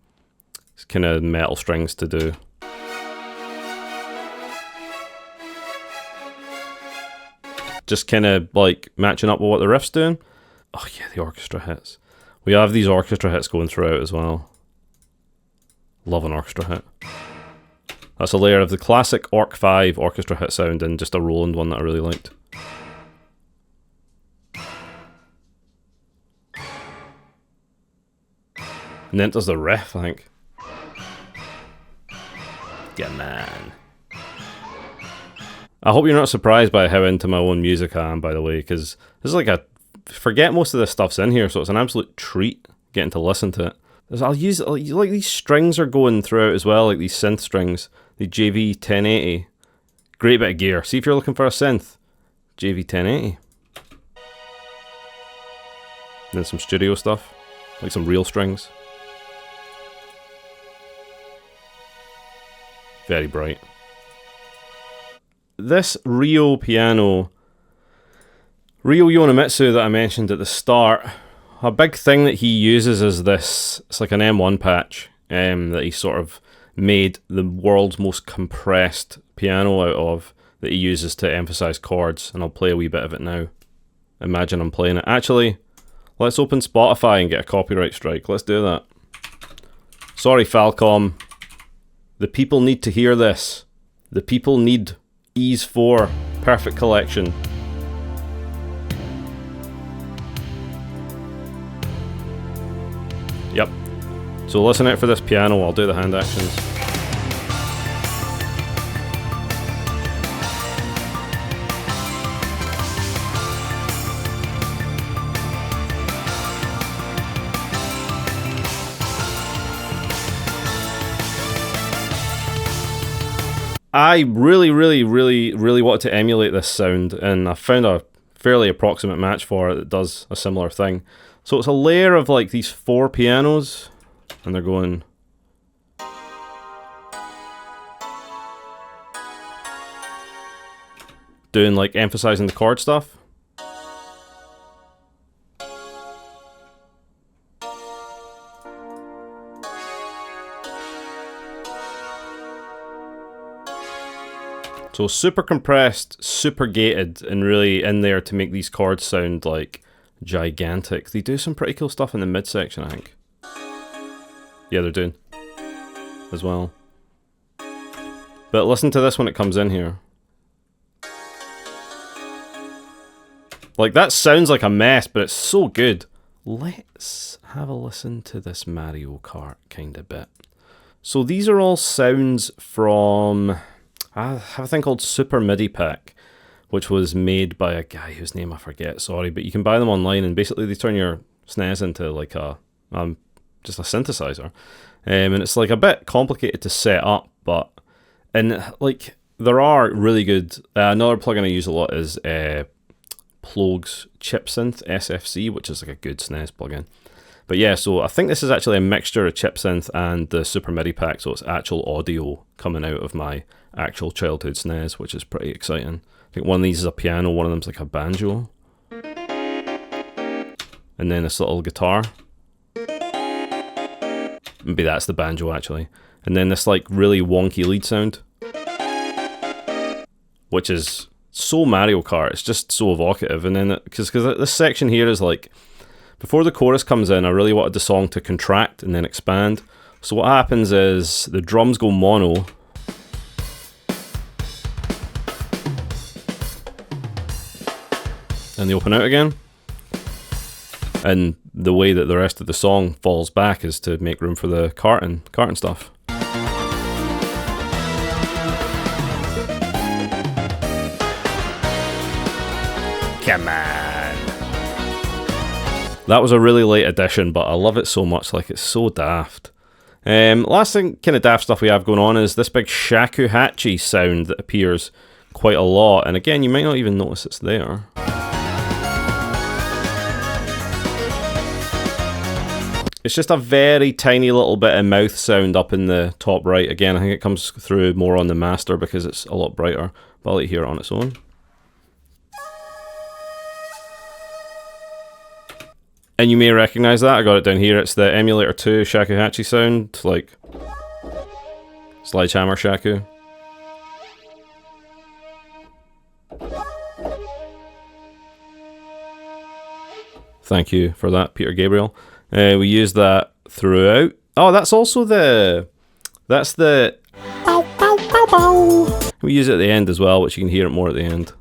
Speaker 1: kind of metal strings to do. Just kind of like matching up with what the riff's doing. Oh yeah, the orchestra hits. We have these orchestra hits going throughout as well. Love an orchestra hit. That's a layer of the classic Orc 5 orchestra hit sound and just a Roland one that I really liked. And then does the riff, I think. Yeah, man. I hope you're not surprised by how into my own music I am, by the way, because this is like a... Forget most of this stuff's in here, so it's an absolute treat getting to listen to it. I'll use... Like, these strings are going throughout as well, like these synth strings. The JV 1080. Great bit of gear. See if you're looking for a synth. JV 1080. Then some studio stuff. Like some real strings. Very bright. This Ryo piano, Ryo Yonemitsu that I mentioned at the start, a big thing that he uses is this, it's like an M1 patch that he sort of made the world's most compressed piano out of, that he uses to emphasize chords, and I'll play a wee bit of it now. Imagine I'm playing it. Actually, let's open Spotify and get a copyright strike. Let's do that. Sorry, Falcom. The people need to hear this. The people need Ease 4, perfect collection. Yep. So listen out for this piano, I'll do the hand actions. I really wanted to emulate this sound, and I found a fairly approximate match for it that does a similar thing. So it's a layer of like these 4 pianos, and they're going... doing like emphasizing the chord stuff. So super compressed, super gated, and really in there to make these chords sound like gigantic. They do some pretty cool stuff in the midsection, I think. Yeah, they're doing as well. But listen to this when it comes in here. Like, that sounds like a mess, but it's so good. let's have a listen to this Mario Kart kind of bit. So these are all sounds from, I have a thing called Super MIDI Pack, which was made by a guy whose name I forget, sorry, but you can buy them online, and basically they turn your SNES into like a, just a synthesizer. And it's like a bit complicated to set up, but, and like, there are really good, another plugin I use a lot is Plogue's Chip Synth SFC, which is like a good SNES plugin. But yeah, so I think this is actually a mixture of chip synth and the Super MIDI Pack, so it's actual audio coming out of my actual childhood SNES, which is pretty exciting. I think one of these is a piano, one of them's like a banjo. And then this little guitar. Maybe that's the banjo actually. And then this like really wonky lead sound, which is so Mario Kart, it's just so evocative. And then, because this section here is like, before the chorus comes in, I really wanted the song to contract and then expand. So what happens is the drums go mono. And they open out again. And the way that the rest of the song falls back is to make room for the cart and stuff. Come on. That was a really late addition, but I love it so much, like it's so daft. Last thing, kind of daft stuff we have going on is this big shakuhachi sound that appears quite a lot, and again, you might not even notice it's there. It's just a very tiny little bit of mouth sound up in the top right. Again, I think it comes through more on the master because it's a lot brighter, but I'll let you hear it on its own. And you may recognize that, I got it down here, it's the Emulator 2 shakuhachi sound, like Sledgehammer Shaku. Thank you for that, Peter Gabriel. We use that throughout. Oh, that's also that's the bow, bow, bow, bow. We use it at the end as well, which you can hear it more at the end.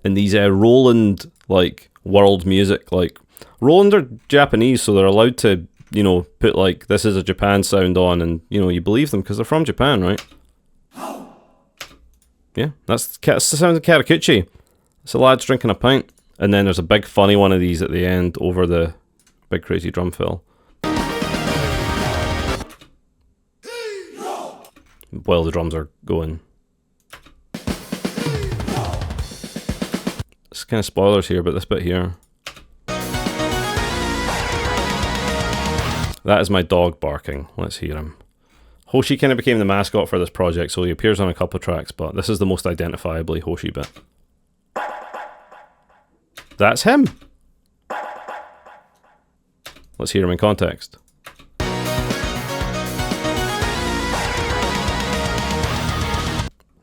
Speaker 1: And these Roland, like, world music, like, Roland are Japanese, so they're allowed to, you know, put, like, this is a Japan sound on, and, you know, you believe them, because they're from Japan, right? Yeah, that's the sound of Karakuchi. It's a lad's drinking a pint. And then there's a big funny one of these at the end over the big crazy drum fill. While the drums are going. It's kind of spoilers here, but this bit here. That is my dog barking. Let's hear him. Hoshi kind of became the mascot for this project, so he appears on a couple of tracks, but this is the most identifiably Hoshi bit. That's him! Let's hear him in context.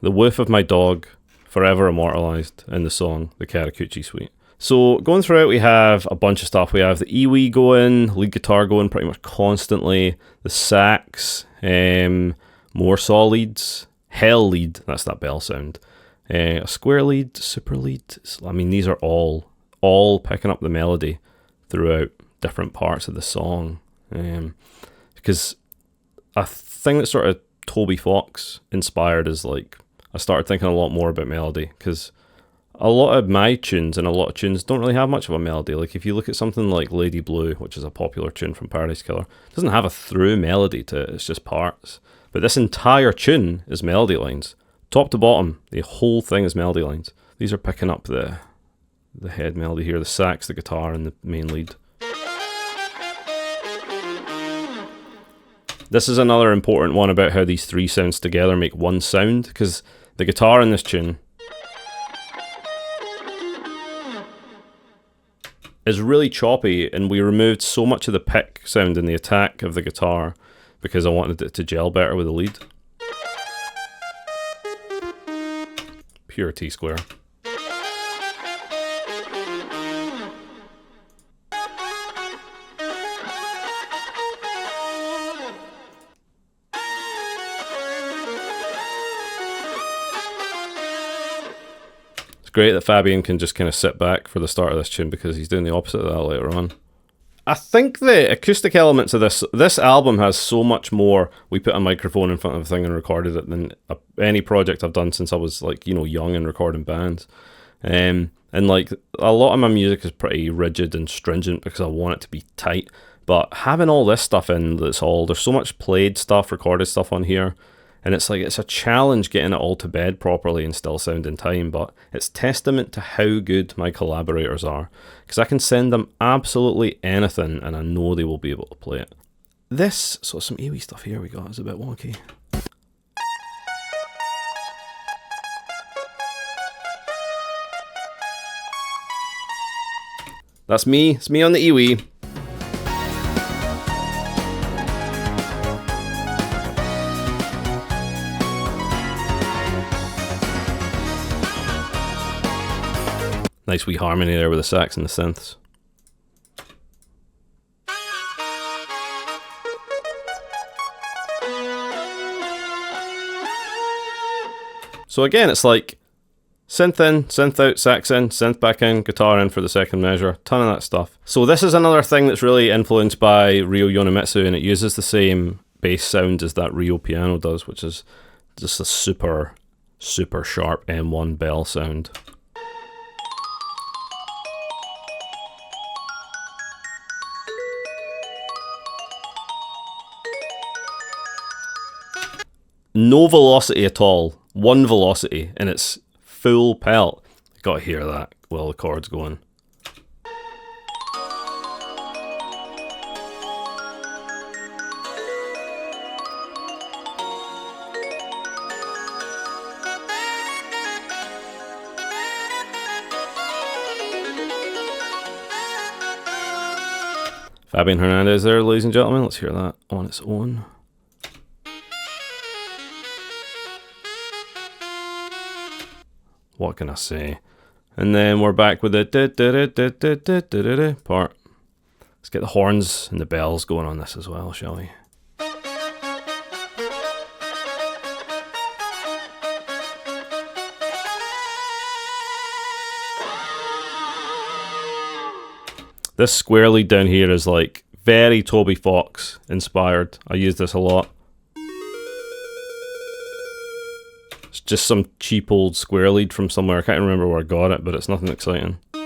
Speaker 1: The woof of my dog, forever immortalised in the song, the Karakuchi Suite. So, going through it, we have a bunch of stuff. We have the iwi going, lead guitar going pretty much constantly, the sax, more saw leads, hell lead, that's that bell sound, a square lead, super lead. I mean, these are all picking up the melody throughout different parts of the song. Because a thing that sort of Toby Fox inspired is, like, I started thinking a lot more about melody, because a lot of my tunes and a lot of tunes don't really have much of a melody. Like, if you look at something like Lady Blue, which is a popular tune from Paradise Killer, it doesn't have a through melody to it, it's just parts. But this entire tune is melody lines. Top to bottom, the whole thing is melody lines. These are picking up the head melody here, the sax, the guitar, and the main lead. This is another important one about how these three sounds together make one sound, because the guitar in this tune is really choppy, and we removed so much of the pick sound in the attack of the guitar because I wanted it to gel better with the lead. Pure T-square. great that Fabian can just kind of sit back for the start of this tune because he's doing the opposite of that later on. I think the acoustic elements of this album has so much more. We put a microphone in front of a thing and recorded it than any project I've done since I was like, you know, young and recording bands. And like a lot of my music is pretty rigid and stringent because I want it to be tight. But having all this stuff in, there's so much played stuff, recorded stuff on here. And it's like, it's a challenge getting it all to bed properly and still sound in time, but it's testament to how good my collaborators are, because I can send them absolutely anything and I know they will be able to play it. So some AWE stuff here we got is a bit wonky. That's me, it's me on the AWE. Nice wee harmony there with the sax and the synths. So again, it's like synth in, synth out, sax in, synth back in, guitar in for the second measure, ton of that stuff. So this is another thing that's really influenced by Ryo Yonemitsu, and it uses the same bass sound as that Ryo piano does, which is just a super, super sharp M1 bell sound. No velocity at all, one velocity, and it's full pelt. Gotta hear that while the chord's going. Fabian Hernandez there, ladies and gentlemen. Let's hear that on its own. What can I say? And then we're back with the part. Let's get the horns and the bells going on this as well, shall we? This square lead down here is like very Toby Fox inspired. I use this a lot. It's just some cheap old square lead from somewhere. I can't remember where I got it, but it's nothing exciting. Oops.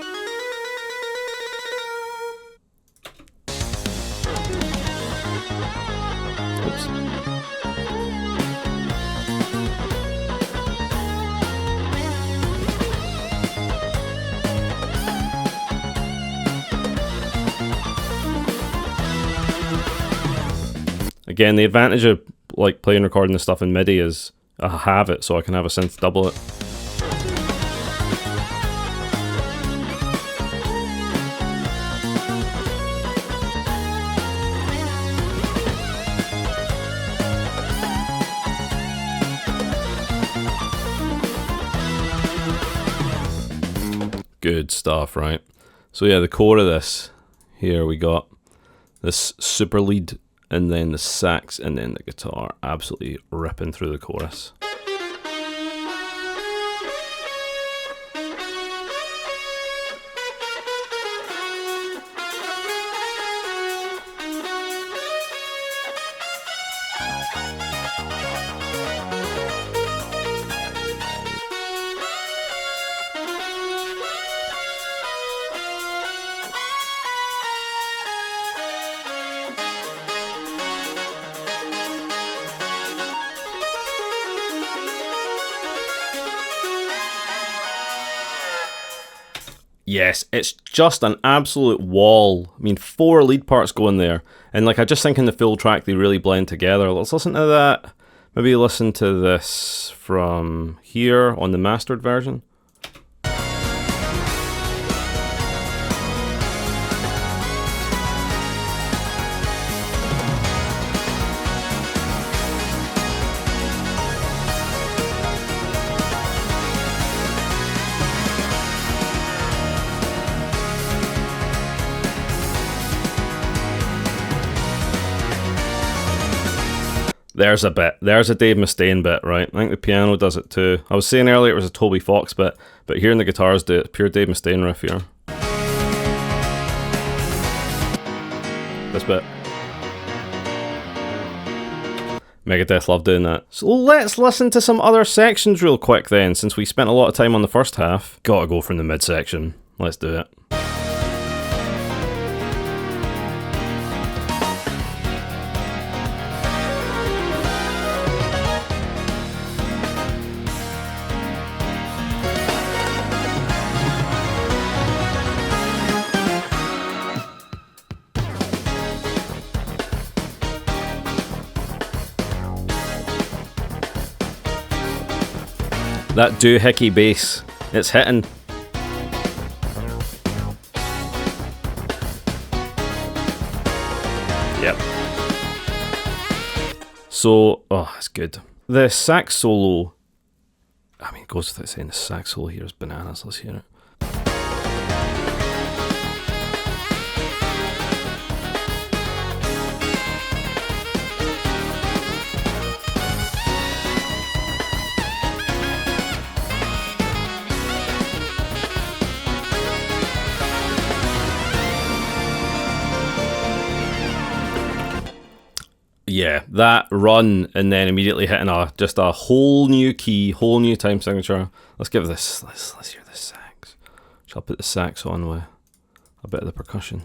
Speaker 1: Again, the advantage of like playing, recording this stuff in MIDI is I have it, so I can have a synth double it. Good stuff, right? So yeah, the core of this, here we got this super lead, and then the sax, and then the guitar absolutely ripping through the chorus. Yes, it's just an absolute wall. I mean, 4 lead parts go in there. And like, I just think in the full track, they really blend together. Let's listen to that. Maybe listen to this from here on the mastered version. There's a bit. There's a Dave Mustaine bit, right? I think the piano does it too. I was saying earlier it was a Toby Fox bit, but hearing the guitars do it, pure Dave Mustaine riff here. This bit. Megadeth love doing that. So let's listen to some other sections real quick then, since we spent a lot of time on the first half. Gotta go from the midsection. Let's do it. That doohickey bass, it's hitting. Yep. So, oh, it's good. The sax solo, I mean, it goes without saying the sax solo here is bananas. Let's hear it. Yeah, that run and then immediately hitting just a whole new key, whole new time signature. Let's give this, let's hear this sax. Shall I put the sax on with a bit of the percussion?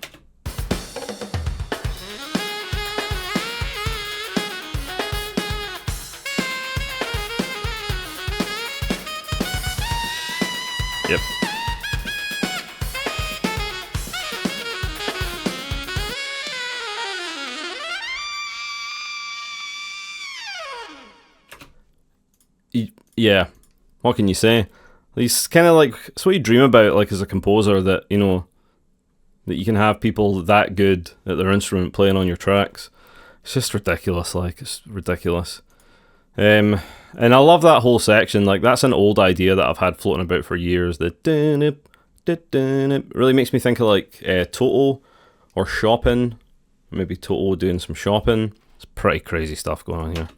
Speaker 1: Yep. Yeah, what can you say? It's kind of like, it's what you dream about, like, as a composer, that, you know, that you can have people that good at their instrument playing on your tracks. It's just ridiculous, like, it's ridiculous. And I love that whole section. Like, that's an old idea that I've had floating about for years. The really makes me think of, like, Toto or Chopin. Maybe Toto doing some Chopin. It's pretty crazy stuff going on here.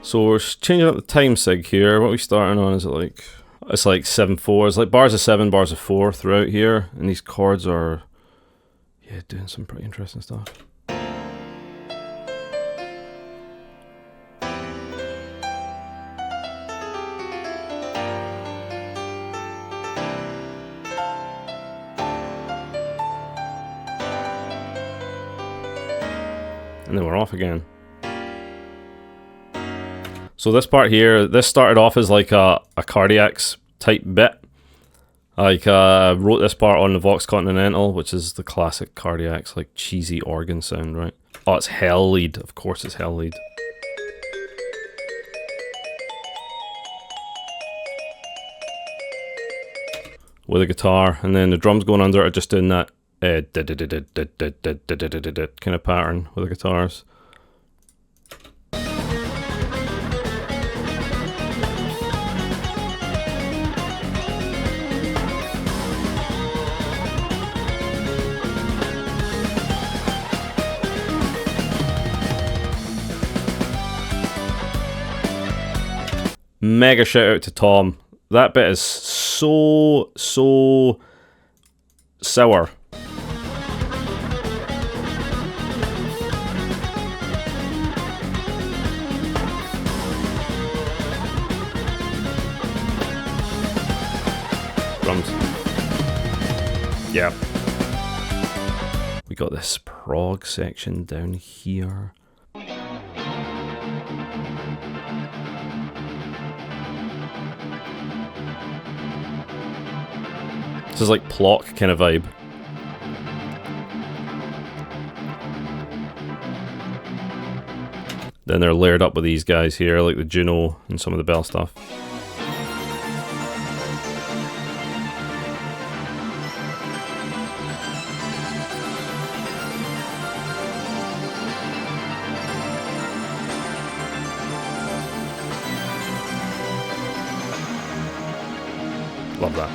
Speaker 1: So we're changing up the time sig here. What are we starting on? Is it like, it's like 7/4. It's like bars of 7, bars of 4 throughout here. And these chords are, yeah, doing some pretty interesting stuff. And then we're off again. So this part here, this started off as like a Cardiacs type bit. Like, wrote this part on the Vox Continental, which is the classic Cardiacs, like cheesy organ sound, right? Oh, it's Hell lead. Of course it's Hell lead. With a guitar, and then the drums going under are just doing that kind of pattern with the guitars. Mega shout out to Tom. That bit is so sour. Drums. Yeah. We got this prog section down here. This is like Plock kind of vibe. Then they're layered up with these guys here, like the Juno and some of the bell stuff. Love that.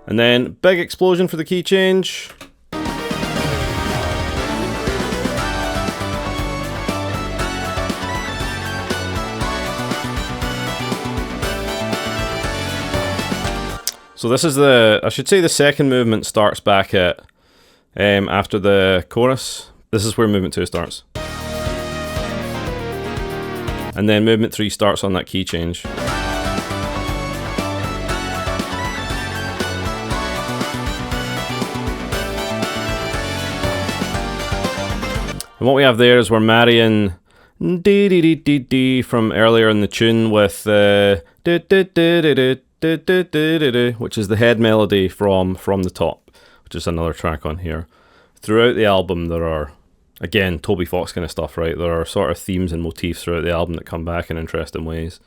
Speaker 1: And then big explosion for the key change. So this is I should say the second movement starts back at, after the chorus. This is where movement 2 starts. And then movement 3 starts on that key change. And what we have there is we're marrying dee dee dee dee dee from earlier in the tune with which is the head melody from the top, which is another track on here. Throughout the album there are, again, Toby Fox kind of stuff, right? There are sort of themes and motifs throughout the album that come back in interesting ways.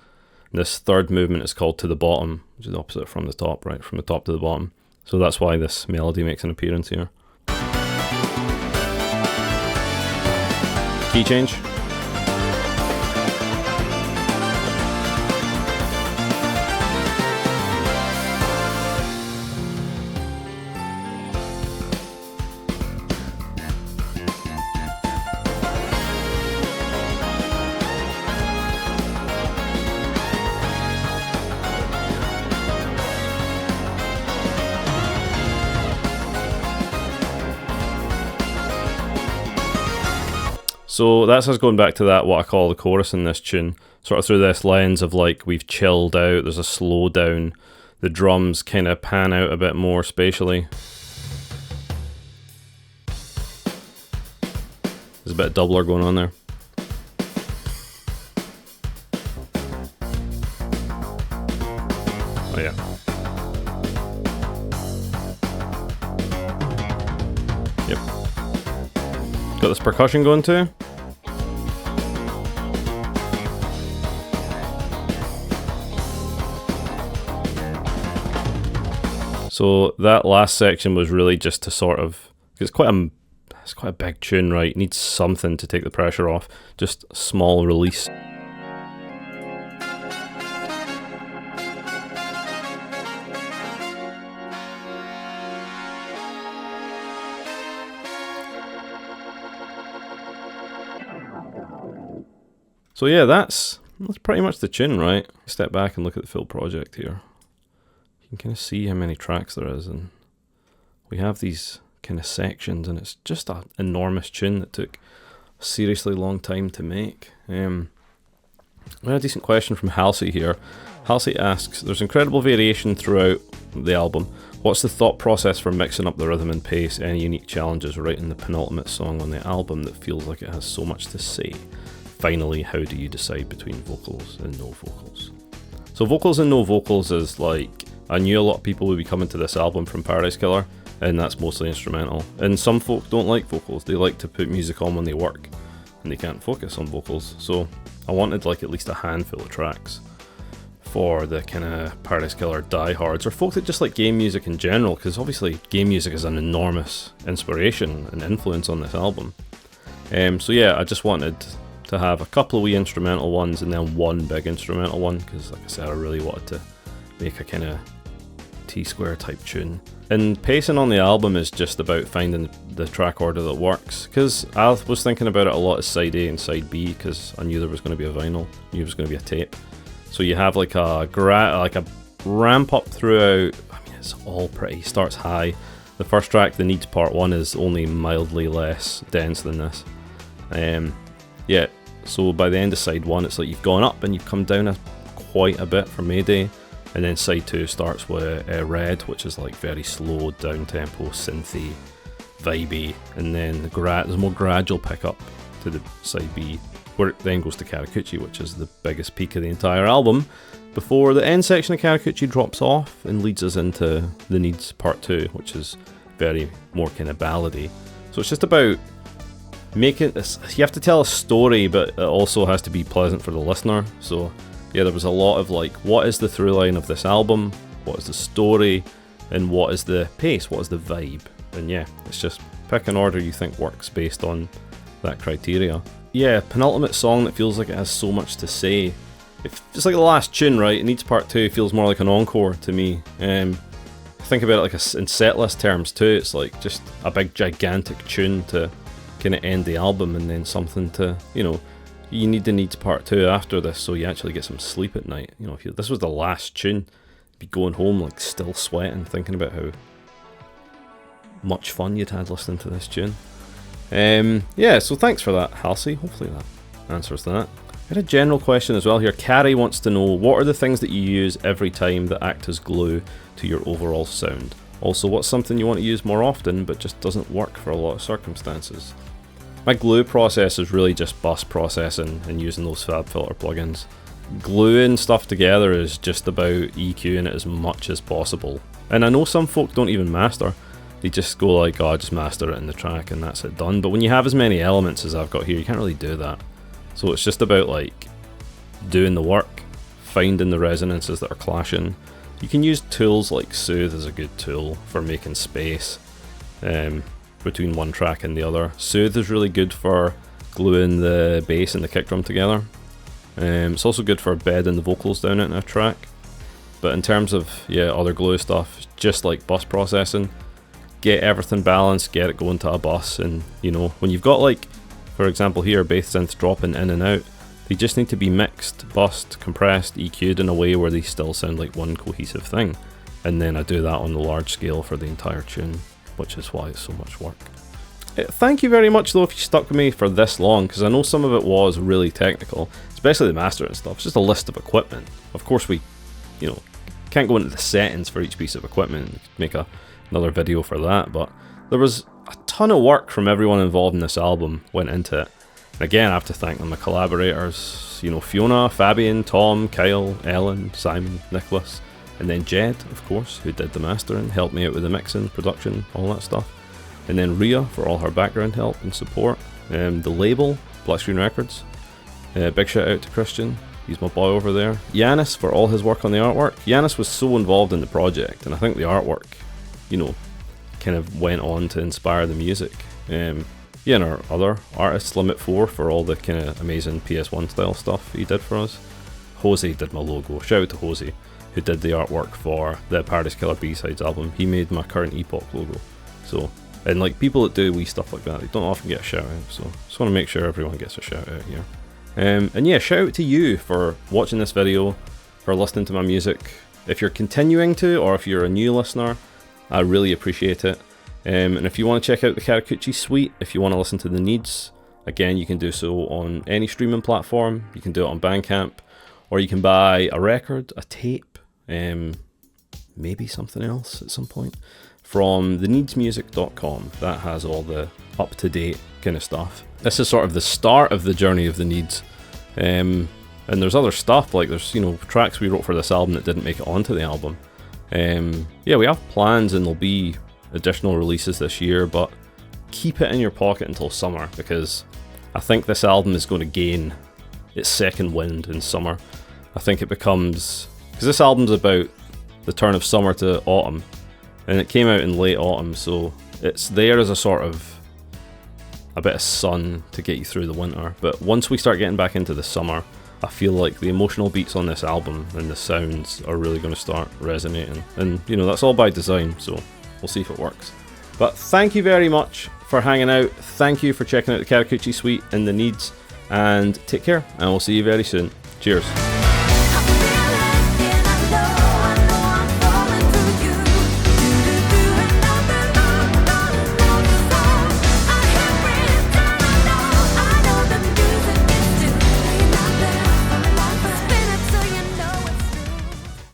Speaker 1: And this third movement is called To the Bottom, which is opposite from the top, right? From the top to the bottom. So that's why this melody makes an appearance here. Key change. So that's us going back to that, what I call the chorus in this tune, sort of through this lens of like we've chilled out, there's a slow down, the drums kind of pan out a bit more spatially. There's a bit of doubler going on there. Oh yeah. Yep. Got this percussion going too. So that last section was really just to sort of, it's quite a big tune, right? It needs something to take the pressure off. Just a small release. So yeah, that's pretty much the tune, right? Step back and look at the full project here. You can kind of see how many tracks there is, and we have these kind of sections, and it's just an enormous tune that took a seriously long time to make. We had a decent question from Halsey here. Halsey asks, there's incredible variation throughout the album. What's the thought process for mixing up the rhythm and pace? Any unique challenges writing the penultimate song on the album that feels like it has so much to say? Finally, how do you decide between vocals and no vocals? So vocals and no vocals is like, I knew a lot of people would be coming to this album from Paradise Killer, and that's mostly instrumental. And some folk don't like vocals, they like to put music on when they work, and they can't focus on vocals. So I wanted like at least a handful of tracks for the kind of Paradise Killer diehards, or folk that just like game music in general, because obviously game music is an enormous inspiration and influence on this album. So yeah, I just wanted to have a couple of wee instrumental ones and then one big instrumental one, because like I said, I really wanted to make a kind of T-square type tune. And pacing on the album is just about finding the track order that works, because I was thinking about it a lot as side A and side B, because I knew there was going to be a vinyl, knew there was going to be a tape. So you have like a ramp up throughout. I mean, it's all pretty, starts high. The first track, the Needs Part 1, is only mildly less dense than this. Yeah, so by the end of side 1, it's like you've gone up and you've come down quite a bit for Mayday. And then side 2 starts with Red, which is like very slow, down tempo, synthy, vibey, and then there's a more gradual pickup to the side B, where it then goes to Karakuchi, which is the biggest peak of the entire album, before the end section of Karakuchi drops off and leads us into the Needs Part 2, which is very more kind of ballady. So it's just about making this, you have to tell a story, but it also has to be pleasant for the listener. So yeah, there was a lot of like, what is the through line of this album? What is the story? and what is the pace, what is the vibe. And yeah, it's just pick an order you think works based on that criteria. Yeah, penultimate song that feels like it has so much to say. It's like the last tune, right? It Needs Part 2 feels more like an encore to me. Think about it like in setlist terms too. It's like just a big gigantic tune to kind of end the album, and then something to, you know, you need the Needs Part 2 after this so you actually get some sleep at night. You know, if this was the last tune, you'd be going home like still sweating, thinking about how much fun you'd had listening to this tune. Yeah, so thanks for that, Halsey. Hopefully that answers that. I had a general question as well here. Carrie wants to know, what are the things that you use every time that act as glue to your overall sound? Also, what's something you want to use more often but just doesn't work for a lot of circumstances? My glue process is really just bus processing and using those FabFilter plugins. Gluing stuff together is just about EQing it as much as possible. And I know some folk don't even master. They just go like, oh, just master it in the track and that's it done. But when you have as many elements as I've got here, you can't really do that. So it's just about like doing the work, finding the resonances that are clashing. You can use tools like Soothe as a good tool for making space between one track and the other. Soothe is really good for gluing the bass and the kick drum together. It's also good for bedding the vocals down in a track. But in terms of other glue stuff, just like bus processing, get everything balanced, get it going to a bus, and you know, when you've got like, for example here, bass synths dropping in and out, they just need to be mixed, bussed, compressed, EQ'd in a way where they still sound like one cohesive thing. And then I do that on the large scale for the entire tune, which is why it's so much work. Thank you very much though if you stuck with me for this long, because I know some of it was really technical, especially the mastering stuff. It's just a list of equipment. Of course we, you know, can't go into the settings for each piece of equipment and make another video for that, but there was a ton of work from everyone involved in this album went into it. And again, I have to thank them, my collaborators, you know, Fiona, Fabian, Tom, Kyle, Ellen, Simon, Nicholas, and then Jed, of course, who did the mastering, helped me out with the mixing, production, all that stuff. And then Rhea for all her background help and support. The label, Black Screen Records. Big shout out to Christian, he's my boy over there. Yanis for all his work on the artwork. Yanis was so involved in the project, and I think the artwork, you know, kind of went on to inspire the music. And our other artists, Limit 4, for all the kind of amazing PS1 style stuff he did for us. Jose did my logo. Shout out to Jose, who did the artwork for the Paradise Killer B-Sides album. He made my current Epoch logo. So, and like people that do wee stuff like that, they don't often get a shout out. So, just want to make sure everyone gets a shout out here. And yeah, shout out to you for watching this video, for listening to my music. If you're continuing to, or if you're a new listener, I really appreciate it. And if you want to check out the Karakuchi Suite, if you want to listen to the Needs, again, you can do so on any streaming platform. You can do it on Bandcamp, or you can buy a record, a tape, maybe something else at some point, from theneedsmusic.com. That has all the up-to-date kind of stuff. This is sort of the start of the journey of the Needs. And there's other stuff, like there's, you know, tracks we wrote for this album that didn't make it onto the album. Yeah, we have plans and there'll be additional releases this year, but keep it in your pocket until summer, because I think this album is going to gain its second wind in summer. I think it becomes, because this album's about the turn of summer to autumn, and it came out in late autumn, so it's there as a sort of a bit of sun to get you through the winter. But once we start getting back into the summer, I feel like the emotional beats on this album and the sounds are really going to start resonating, and you know, that's all by design, so we'll see if it works. But thank you very much for hanging out. Thank you for checking out the Karakuchi Suite and the Needs, and take care, and we'll see you very soon. Cheers.